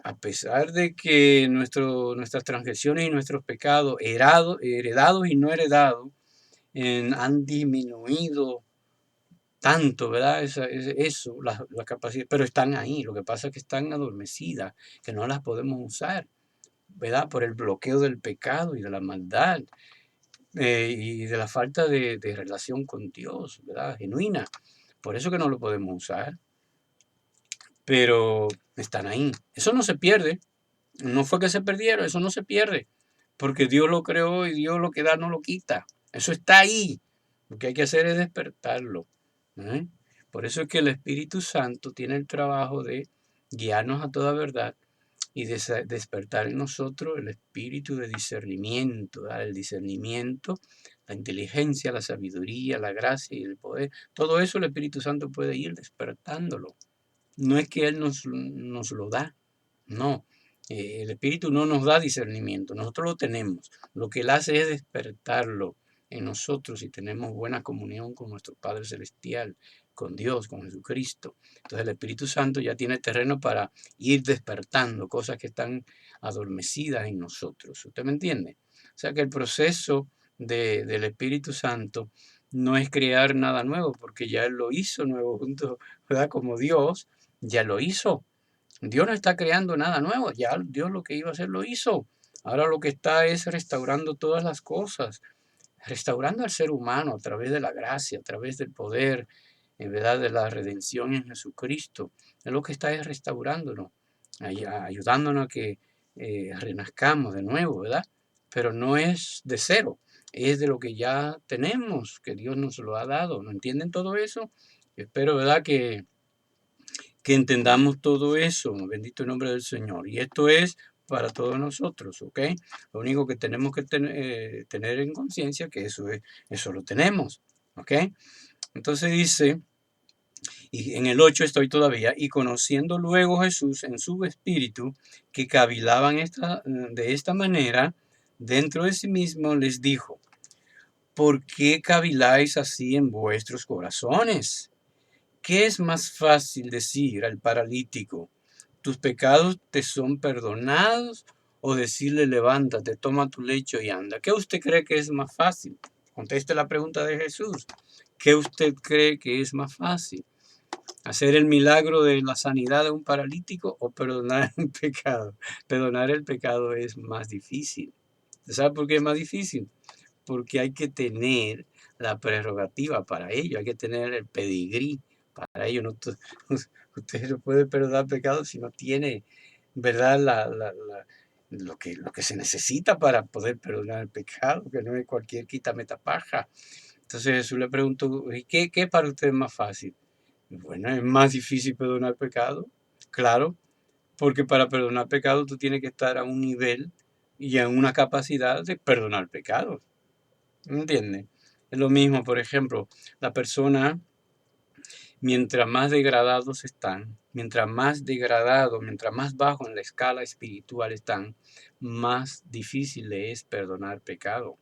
A pesar de que nuestras transgresiones y nuestros pecados, heredados y no heredados, han disminuido tanto, ¿verdad? Eso, la capacidad, pero están ahí. Lo que pasa es que están adormecidas, que no las podemos usar, ¿verdad? Por el bloqueo del pecado y de la maldad, y de la falta de relación con Dios, ¿verdad? Genuina. Por eso que no lo podemos usar, pero están ahí. Eso no se pierde. No fue que se perdieron, eso no se pierde, porque Dios lo creó y Dios lo que da no lo quita. Eso está ahí. Lo que hay que hacer es despertarlo, ¿eh? Por eso es que el Espíritu Santo tiene el trabajo de guiarnos a toda verdad y despertar en nosotros el espíritu de discernimiento, ¿verdad? El discernimiento, la inteligencia, la sabiduría, la gracia y el poder. Todo eso el Espíritu Santo puede ir despertándolo. No es que Él nos lo da, no. El Espíritu no nos da discernimiento, nosotros lo tenemos. Lo que Él hace es despertarlo en nosotros y tenemos buena comunión con nuestro Padre Celestial, con Dios, con Jesucristo. Entonces el Espíritu Santo ya tiene terreno para ir despertando cosas que están adormecidas en nosotros. ¿Usted me entiende? O sea que el proceso del Espíritu Santo no es crear nada nuevo, porque ya Él lo hizo nuevo junto, ¿verdad? Como Dios, ya lo hizo. Dios no está creando nada nuevo, ya Dios lo que iba a hacer lo hizo. Ahora lo que está es restaurando todas las cosas, restaurando al ser humano a través de la gracia, a través del poder, en verdad, de la redención en Jesucristo. Es lo que está es restaurándonos, ayudándonos a que renazcamos de nuevo, ¿verdad? Pero no es de cero, es de lo que ya tenemos, que Dios nos lo ha dado. ¿No entienden todo eso? Espero, ¿verdad? Que entendamos todo eso, bendito el nombre del Señor. Y esto es para todos nosotros, ¿ok? Lo único que tenemos que tener en conciencia que eso lo tenemos, ¿ok? Entonces dice, y en el 8 estoy todavía, y conociendo luego Jesús en su espíritu, que cavilaban de esta manera, dentro de sí mismo les dijo, ¿por qué caviláis así en vuestros corazones? ¿Qué es más fácil decir al paralítico, tus pecados te son perdonados, o decirle, levántate, toma tu lecho y anda? ¿Qué usted cree que es más fácil? Conteste la pregunta de Jesús. ¿Qué usted cree que es más fácil? ¿Hacer el milagro de la sanidad de un paralítico o perdonar un pecado? Perdonar el pecado es más difícil. ¿Sabe por qué es más difícil? Porque hay que tener la prerrogativa para ello, hay que tener el pedigrí para ello. No, usted no puede perdonar pecados si no tiene, ¿verdad? Lo que se necesita para poder perdonar el pecado, que no es cualquier quita-meta-paja. Entonces Jesús le preguntó, ¿y qué para usted es más fácil? Bueno, es más difícil perdonar pecado, claro, porque para perdonar pecado tú tienes que estar a un nivel y a una capacidad de perdonar pecados. ¿Me entiendes? Es lo mismo, por ejemplo, la persona, mientras más degradados están, mientras más bajo en la escala espiritual están, más difícil le es perdonar pecado,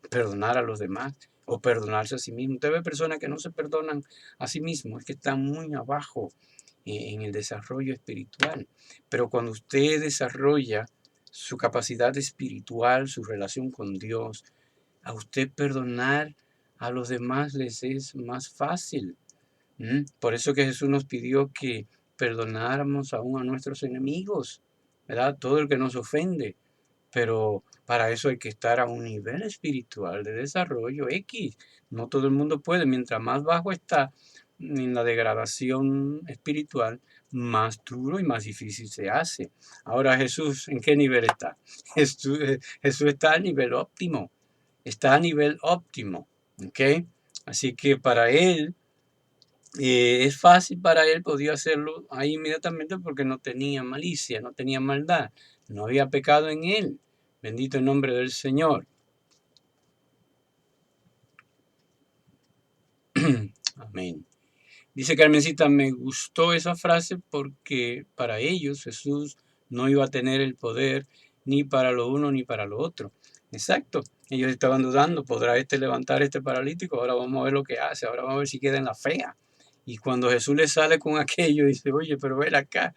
perdonar a los demás o perdonarse a sí mismo. Usted ve personas que no se perdonan a sí mismos, es que están muy abajo en el desarrollo espiritual. Pero cuando usted desarrolla su capacidad espiritual, su relación con Dios, a usted perdonar a los demás les es más fácil. Por eso que Jesús nos pidió que perdonáramos aún a nuestros enemigos, ¿verdad? Todo el que nos ofende. Pero para eso hay que estar a un nivel espiritual de desarrollo X. No todo el mundo puede. Mientras más bajo está en la degradación espiritual, más duro y más difícil se hace. Ahora Jesús, ¿en qué nivel está? Jesús está a nivel óptimo. Está a nivel óptimo. ¿Ok? Así que para él Es fácil para él, podía hacerlo ahí inmediatamente porque no tenía malicia, no tenía maldad, no había pecado en él. Bendito el nombre del Señor. Amén. Dice Carmencita, me gustó esa frase porque para ellos Jesús no iba a tener el poder ni para lo uno ni para lo otro. Exacto. Ellos estaban dudando, ¿podrá este levantar este paralítico? Ahora vamos a ver lo que hace, ahora vamos a ver si queda en la fea. Y cuando Jesús le sale con aquello, dice, oye, pero ven acá,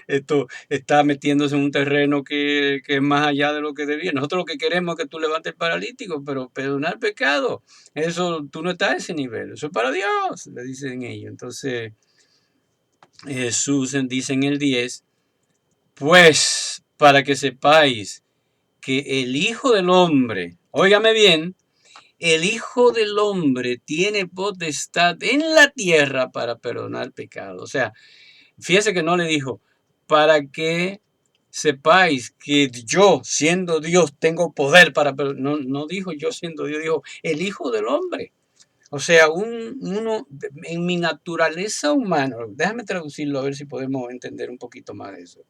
esto está metiéndose en un terreno que es más allá de lo que debía. Nosotros lo que queremos es que tú levantes el paralítico, pero perdonar pecado, eso, tú no estás a ese nivel, eso es para Dios, le dicen ellos. Entonces Jesús dice en el 10, pues para que sepáis que el Hijo del Hombre, óigame bien, el Hijo del Hombre tiene potestad en la tierra para perdonar pecado. O sea, fíjese que no le dijo, para que sepáis que yo, siendo Dios, tengo poder para perdonar. No, no dijo yo siendo Dios, dijo el Hijo del Hombre. O sea, uno en mi naturaleza humana, déjame traducirlo a ver si podemos entender un poquito más de eso.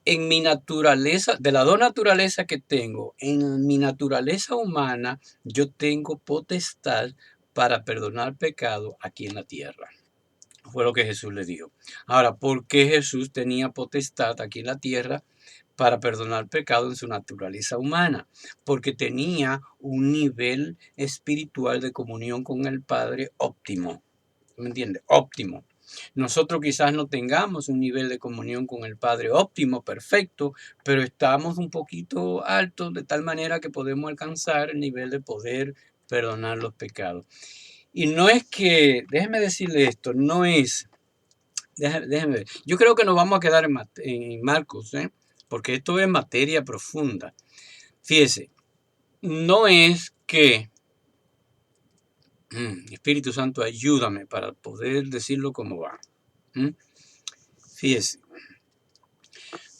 En mi naturaleza, de las dos naturalezas que tengo, en mi naturaleza humana, yo tengo potestad para perdonar pecado aquí en la tierra. Fue lo que Jesús le dijo. Ahora, ¿por qué Jesús tenía potestad aquí en la tierra para perdonar pecado en su naturaleza humana? Porque tenía un nivel espiritual de comunión con el Padre óptimo. ¿Me entiende? Óptimo. Nosotros quizás no tengamos un nivel de comunión con el Padre óptimo, perfecto, pero estamos un poquito altos de tal manera que podemos alcanzar el nivel de poder perdonar los pecados. Y no es que, déjeme decirle esto, no es, déjeme ver, yo creo que nos vamos a quedar en Marcos, porque esto es materia profunda. Fíjese, no es que, Espíritu Santo, ayúdame para poder decirlo como va. Fíjese,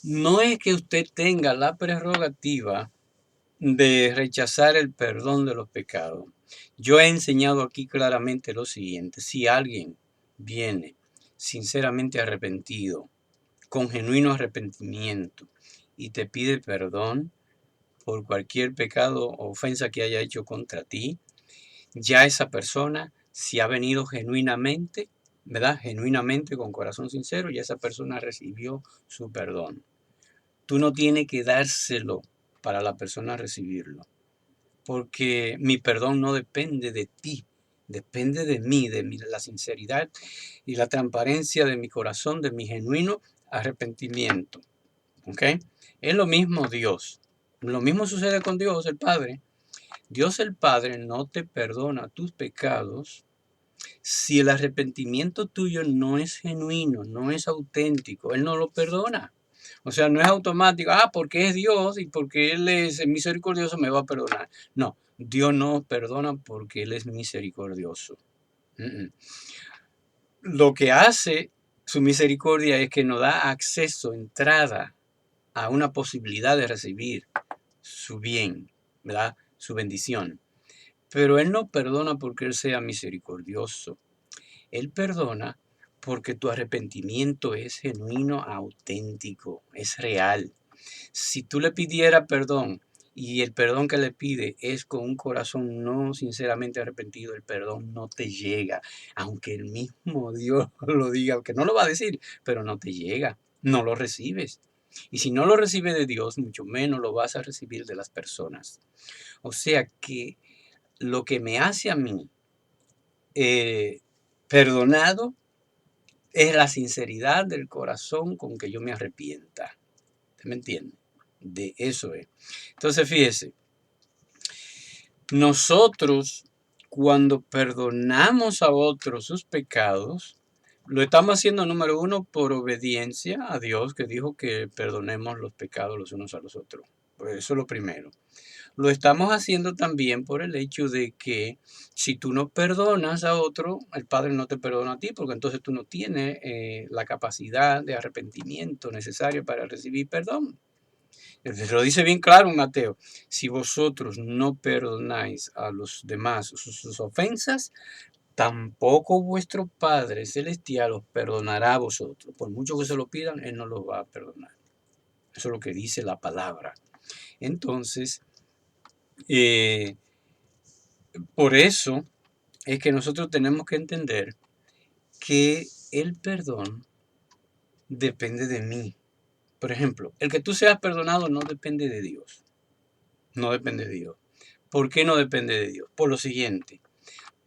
no es que usted tenga la prerrogativa de rechazar el perdón de los pecados. Yo he enseñado aquí claramente lo siguiente: si alguien viene sinceramente arrepentido, con genuino arrepentimiento, y te pide perdón por cualquier pecado o ofensa que haya hecho contra ti, ya esa persona, si ha venido genuinamente, ¿verdad? Genuinamente, con corazón sincero, ya esa persona recibió su perdón. Tú no tienes que dárselo para la persona recibirlo, porque mi perdón no depende de ti, depende de mí, la sinceridad y la transparencia de mi corazón, de mi genuino arrepentimiento. ¿Ok? Es lo mismo Dios. Lo mismo sucede con Dios, el Padre. Dios el Padre no te perdona tus pecados si el arrepentimiento tuyo no es genuino, no es auténtico. Él no lo perdona. O sea, no es automático, porque es Dios y porque Él es misericordioso me va a perdonar. No, Dios no perdona porque Él es misericordioso. Lo que hace su misericordia es que nos da acceso, entrada a una posibilidad de recibir su bien, ¿verdad? Su bendición. Pero Él no perdona porque Él sea misericordioso. Él perdona porque tu arrepentimiento es genuino, auténtico, es real. Si tú le pidieras perdón y el perdón que le pide es con un corazón no sinceramente arrepentido, el perdón no te llega, aunque el mismo Dios lo diga, aunque no lo va a decir, pero no te llega, no lo recibes. Y si no lo recibes de Dios, mucho menos lo vas a recibir de las personas. O sea que lo que me hace a mí perdonado es la sinceridad del corazón con que yo me arrepienta. ¿Usted me entiende? De eso es. Entonces, fíjese, nosotros cuando perdonamos a otros sus pecados, lo estamos haciendo, número uno, por obediencia a Dios, que dijo que perdonemos los pecados los unos a los otros. Pues eso es lo primero. Lo estamos haciendo también por el hecho de que si tú no perdonas a otro, el Padre no te perdona a ti, porque entonces tú no tienes la capacidad de arrepentimiento necesaria para recibir perdón. Lo dice bien claro en Mateo. Si vosotros no perdonáis a los demás sus ofensas, tampoco vuestro Padre Celestial os perdonará a vosotros. Por mucho que se lo pidan, Él no los va a perdonar. Eso es lo que dice la palabra. Entonces, eh, por eso es que nosotros tenemos que entender que el perdón depende de mí. Por ejemplo, el que tú seas perdonado no depende de Dios. No depende de Dios. ¿Por qué no depende de Dios? Por lo siguiente,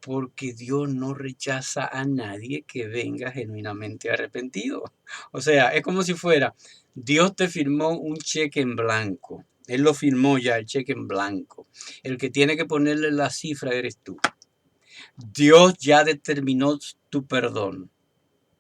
porque Dios no rechaza a nadie que venga genuinamente arrepentido. O sea, es como si fuera, Dios te firmó un cheque en blanco. Él lo firmó ya, el cheque en blanco. El que tiene que ponerle la cifra eres tú. Dios ya determinó tu perdón.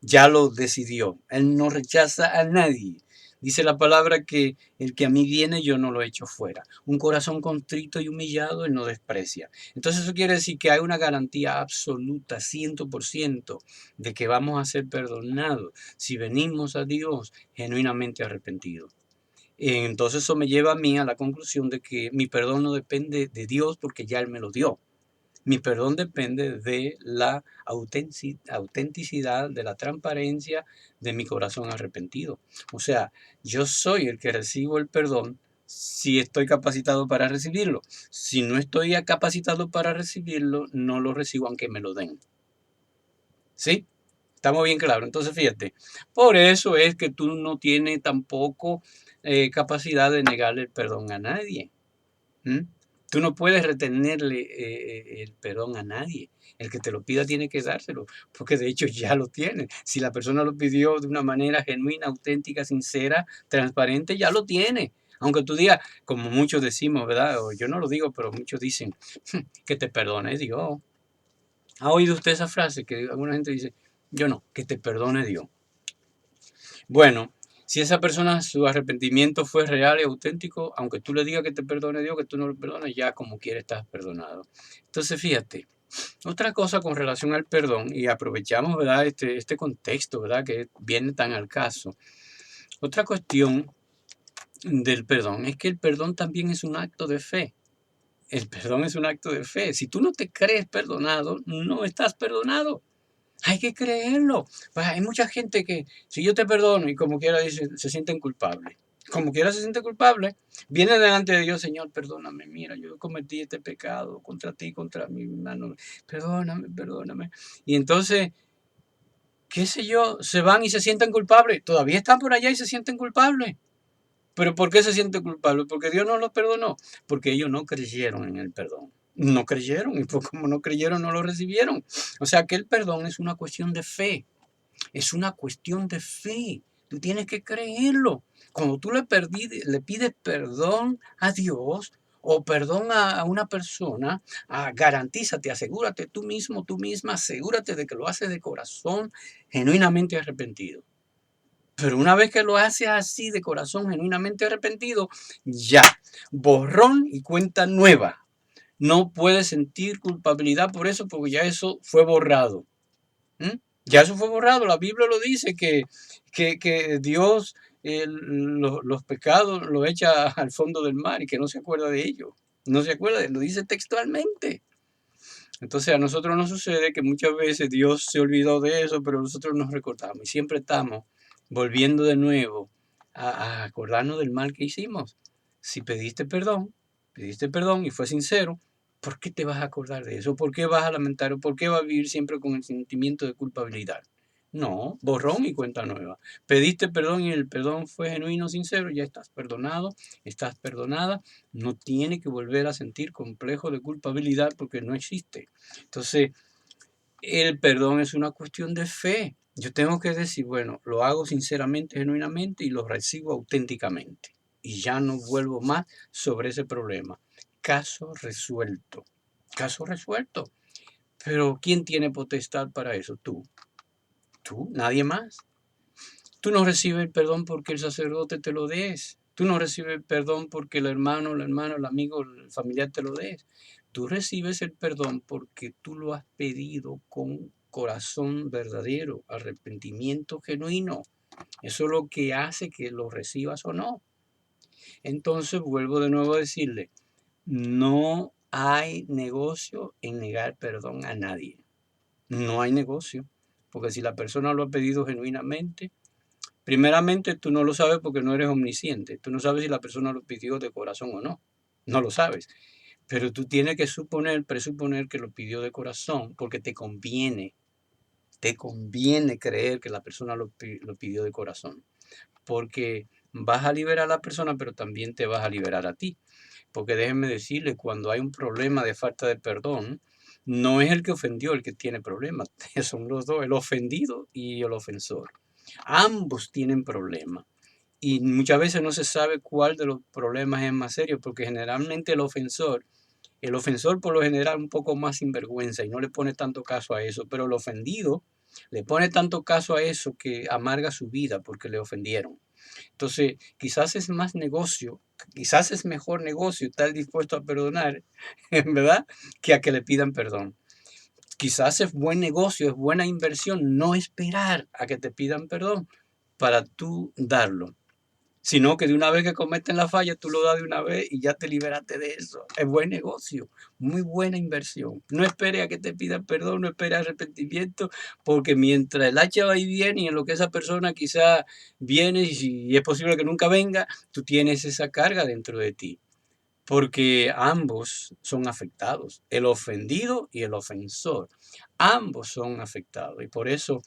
Ya lo decidió. Él no rechaza a nadie. Dice la palabra que el que a mí viene yo no lo echo fuera. Un corazón contrito y humillado él no desprecia. Entonces eso quiere decir que hay una garantía absoluta, 100%, de que vamos a ser perdonados si venimos a Dios genuinamente arrepentidos. Entonces eso me lleva a mí a la conclusión de que mi perdón no depende de Dios porque ya Él me lo dio. Mi perdón depende de la autenticidad, de la transparencia de mi corazón arrepentido. O sea, yo soy el que recibo el perdón si estoy capacitado para recibirlo. Si no estoy capacitado para recibirlo, no lo recibo aunque me lo den. ¿Sí? Estamos bien claros. Entonces, fíjate, por eso es que tú no tienes tampoco capacidad de negarle el perdón a nadie. ¿Mm? Tú no puedes retenerle el perdón a nadie. El que te lo pida tiene que dárselo, porque de hecho ya lo tiene. Si la persona lo pidió de una manera genuina, auténtica, sincera, transparente, ya lo tiene. Aunque tú digas, como muchos decimos, ¿verdad? O yo no lo digo, pero muchos dicen, que te perdone Dios. ¿Ha oído usted esa frase que alguna gente dice, yo no, que te perdone Dios? Bueno, si esa persona, su arrepentimiento fue real y auténtico, aunque tú le digas que te perdone Dios, que tú no lo perdones, ya como quiera estás perdonado. Entonces, fíjate, otra cosa con relación al perdón, y aprovechamos, ¿verdad?, este contexto, ¿verdad?, que viene tan al caso. Otra cuestión del perdón es que el perdón también es un acto de fe. El perdón es un acto de fe. Si tú no te crees perdonado, no estás perdonado. Hay que creerlo. Pues hay mucha gente que, si yo te perdono y como quiera dice, se sienten culpables. Como quiera se siente culpable, viene delante de Dios, Señor, perdóname, mira, yo cometí este pecado contra ti, contra mi hermano, perdóname, perdóname. Y entonces, qué sé yo, se van y se sienten culpables. Todavía están por allá y se sienten culpables. ¿Pero por qué se sienten culpables? Porque Dios no los perdonó. Porque ellos no creyeron en el perdón. No creyeron y pues como no creyeron no lo recibieron. O sea que el perdón es una cuestión de fe. Es una cuestión de fe. Tú tienes que creerlo. Cuando tú le pides perdón a Dios o perdón a una persona, garantízate, asegúrate tú mismo, tú misma, asegúrate de que lo haces de corazón genuinamente arrepentido. Pero una vez que lo haces así de corazón genuinamente arrepentido, ya, borrón y cuenta nueva. No puedes sentir culpabilidad por eso porque ya eso fue borrado. ¿Mm? Ya eso fue borrado. La Biblia lo dice que Dios los pecados los echa al fondo del mar y que no se acuerda de ellos. No se acuerda, lo dice textualmente. Entonces a nosotros nos sucede que muchas veces Dios se olvidó de eso, pero nosotros nos recordamos y siempre estamos volviendo de nuevo a acordarnos del mal que hicimos. Si pediste perdón y fue sincero, ¿por qué te vas a acordar de eso? ¿Por qué vas a lamentar? ¿Por qué vas a vivir siempre con el sentimiento de culpabilidad? No, borrón y cuenta nueva. Pediste perdón y el perdón fue genuino, sincero, ya estás perdonado, estás perdonada, no tiene que volver a sentir complejo de culpabilidad porque no existe. Entonces, el perdón es una cuestión de fe. Yo tengo que decir, bueno, lo hago sinceramente, genuinamente y lo recibo auténticamente. Y ya no vuelvo más sobre ese problema. Caso resuelto. Caso resuelto. Pero ¿quién tiene potestad para eso? Tú. Tú, nadie más. Tú no recibes el perdón porque el sacerdote te lo des. Tú no recibes el perdón porque el hermano, el amigo, el familiar te lo des. Tú recibes el perdón porque tú lo has pedido con corazón verdadero, arrepentimiento genuino. Eso es lo que hace que lo recibas o no. Entonces vuelvo de nuevo a decirle, no hay negocio en negar perdón a nadie. No hay negocio, porque si la persona lo ha pedido genuinamente, primeramente tú no lo sabes porque no eres omnisciente. Tú no sabes si la persona lo pidió de corazón o no. No lo sabes. Pero tú tienes que presuponer que lo pidió de corazón porque te conviene. Te conviene creer que la persona lo pidió de corazón. Porque vas a liberar a la persona, pero también te vas a liberar a ti. Porque déjenme decirle, cuando hay un problema de falta de perdón, no es el que ofendió el que tiene problemas, son los dos, el ofendido y el ofensor. Ambos tienen problemas. Y muchas veces no se sabe cuál de los problemas es más serio, porque generalmente el ofensor por lo general un poco más sinvergüenza y no le pone tanto caso a eso, pero el ofendido le pone tanto caso a eso que amarga su vida porque le ofendieron. Entonces, quizás es más negocio, quizás es mejor negocio estar dispuesto a perdonar, en verdad, que a que le pidan perdón. Quizás es buen negocio, es buena inversión no esperar a que te pidan perdón para tú darlo, sino que de una vez que cometen la falla, tú lo das de una vez y ya te liberaste de eso. Es buen negocio, muy buena inversión. No espere a que te pidan perdón, no espere arrepentimiento, porque mientras el hacha va y viene y en lo que esa persona quizá viene y si es posible que nunca venga, tú tienes esa carga dentro de ti. Porque ambos son afectados, el ofendido y el ofensor. Ambos son afectados y por eso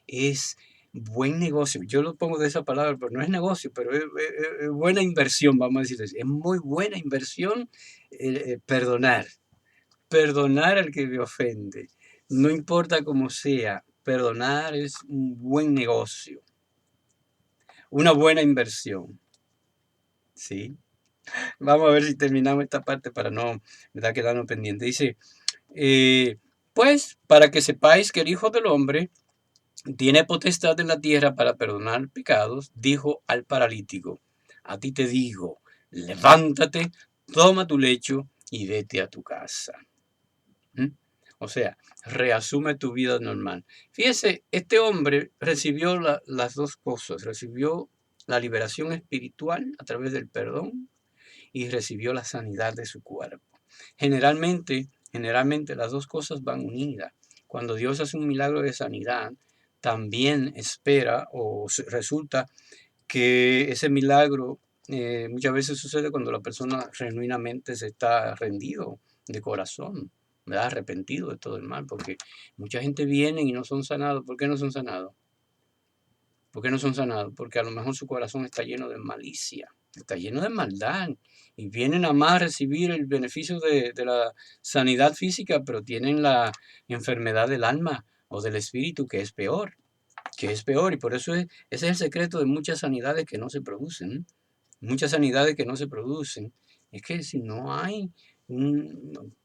es buen negocio. Yo lo pongo de esa palabra, pero no es negocio, pero es buena inversión, vamos a decir así. Es muy buena inversión perdonar. Perdonar al que me ofende. No importa cómo sea, perdonar es un buen negocio. Una buena inversión. ¿Sí? Vamos a ver si terminamos esta parte para no quedarnos pendiente. Dice, pues para que sepáis que el Hijo del Hombre tiene potestad en la tierra para perdonar pecados, dijo al paralítico, a ti te digo, levántate, toma tu lecho y vete a tu casa. ¿Mm? O sea, reasume tu vida normal. Fíjese, este hombre recibió las dos cosas, recibió la liberación espiritual a través del perdón y recibió la sanidad de su cuerpo. Generalmente las dos cosas van unidas. Cuando Dios hace un milagro de sanidad, también espera o resulta que ese milagro muchas veces sucede cuando la persona genuinamente se está rendido de corazón, ¿verdad? Arrepentido de todo el mal, porque mucha gente viene y no son sanados. ¿Por qué no son sanados? ¿Por qué no son sanados? Porque a lo mejor su corazón está lleno de malicia, está lleno de maldad. Y vienen a más recibir el beneficio de la sanidad física, pero tienen la enfermedad del alma o del espíritu, que es peor. Que es peor. Y por eso ese es el secreto de muchas sanidades que no se producen. Muchas sanidades que no se producen. Es que si no hay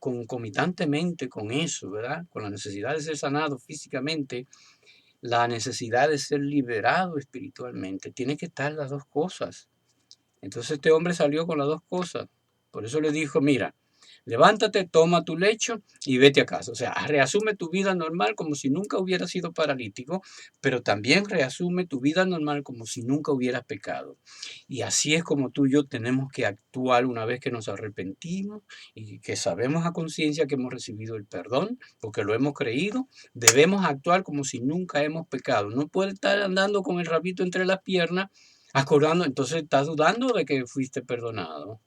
concomitantemente con eso, ¿verdad? Con la necesidad de ser sanado físicamente, la necesidad de ser liberado espiritualmente. Tiene que estar las dos cosas. Entonces este hombre salió con las dos cosas. Por eso le dijo, mira, levántate, toma tu lecho y vete a casa. O sea, reasume tu vida normal como si nunca hubieras sido paralítico, pero también reasume tu vida normal como si nunca hubieras pecado. Y así es como tú y yo tenemos que actuar una vez que nos arrepentimos y que sabemos a conciencia que hemos recibido el perdón, porque lo hemos creído. Debemos actuar como si nunca hemos pecado. No puedes estar andando con el rabito entre las piernas, acordando, entonces estás dudando de que fuiste perdonado.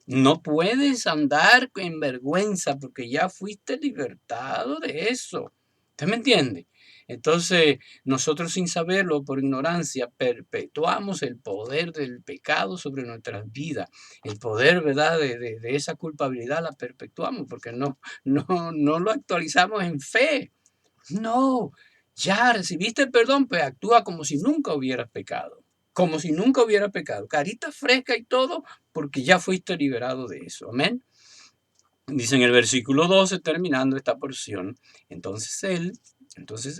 No puedes andar en vergüenza porque ya fuiste libertado de eso. ¿Usted me entiende? Entonces, nosotros sin saberlo, por ignorancia, perpetuamos el poder del pecado sobre nuestras vidas. El poder, ¿verdad?, de esa culpabilidad la perpetuamos porque no lo actualizamos en fe. No, ya recibiste el perdón, pues actúa como si nunca hubieras pecado. Como si nunca hubiera pecado. Carita fresca y todo, porque ya fuiste liberado de eso. Amén. Dice en el versículo 12, terminando esta porción, entonces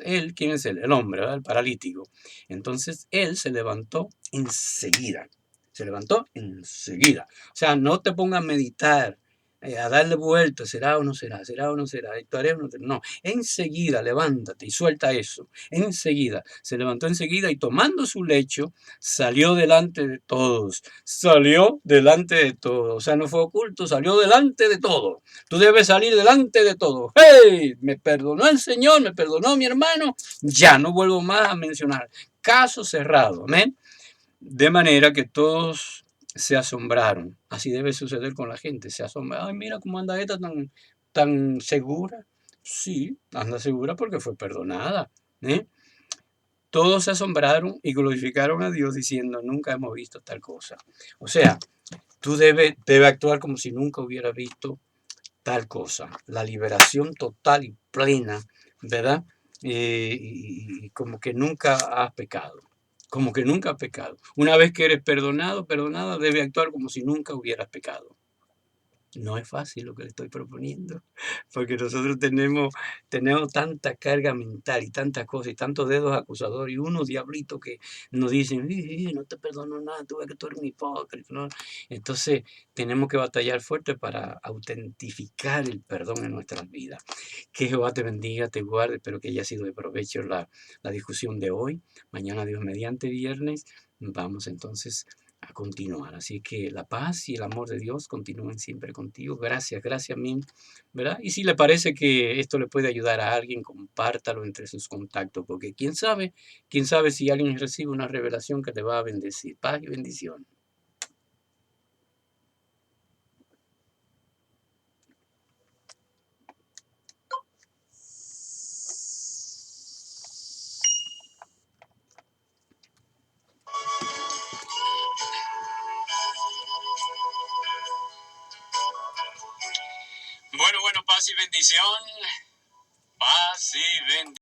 él, ¿quién es él? El hombre, ¿verdad? El paralítico. Entonces él se levantó enseguida. Se levantó enseguida. O sea, no te pongas a meditar a darle vuelta, será o no será, será o no será, actuaré o no será. No, enseguida levántate y suelta eso. Enseguida, se levantó enseguida y tomando su lecho, salió delante de todos. Salió delante de todos. O sea, no fue oculto, salió delante de todo. Tú debes salir delante de todo. ¡Hey! Me perdonó el Señor, me perdonó mi hermano. Ya no vuelvo más a mencionar. Caso cerrado. Amén. De manera que todos se asombraron. Así debe suceder con la gente. Se asombra. Ay, mira cómo anda esta tan segura. Sí, anda segura porque fue perdonada. ¿Eh? Todos se asombraron y glorificaron a Dios diciendo, nunca hemos visto tal cosa. O sea, tú debes actuar como si nunca hubieras visto tal cosa. La liberación total y plena, ¿verdad? Y como que nunca has pecado. Como que nunca has pecado. Una vez que eres perdonado, perdonada, debe actuar como si nunca hubieras pecado. No es fácil lo que le estoy proponiendo, porque nosotros tenemos tanta carga mental y tantas cosas y tantos dedos acusadores y unos diablitos que nos dicen, no te perdono nada, tú ves que tú eres un hipócrita, ¿no? Entonces tenemos que batallar fuerte para autentificar el perdón en nuestras vidas. Que Jehová te bendiga, te guarde, espero que haya sido de provecho la discusión de hoy. Mañana, Dios mediante, viernes, vamos entonces a continuar. Así que la paz y el amor de Dios continúen siempre contigo. Gracias, gracias a mí, ¿verdad? Y si le parece que esto le puede ayudar a alguien, compártalo entre sus contactos, porque quién sabe si alguien recibe una revelación que te va a bendecir. Paz y bendición. Bueno, paz y bendición. Paz y bendición.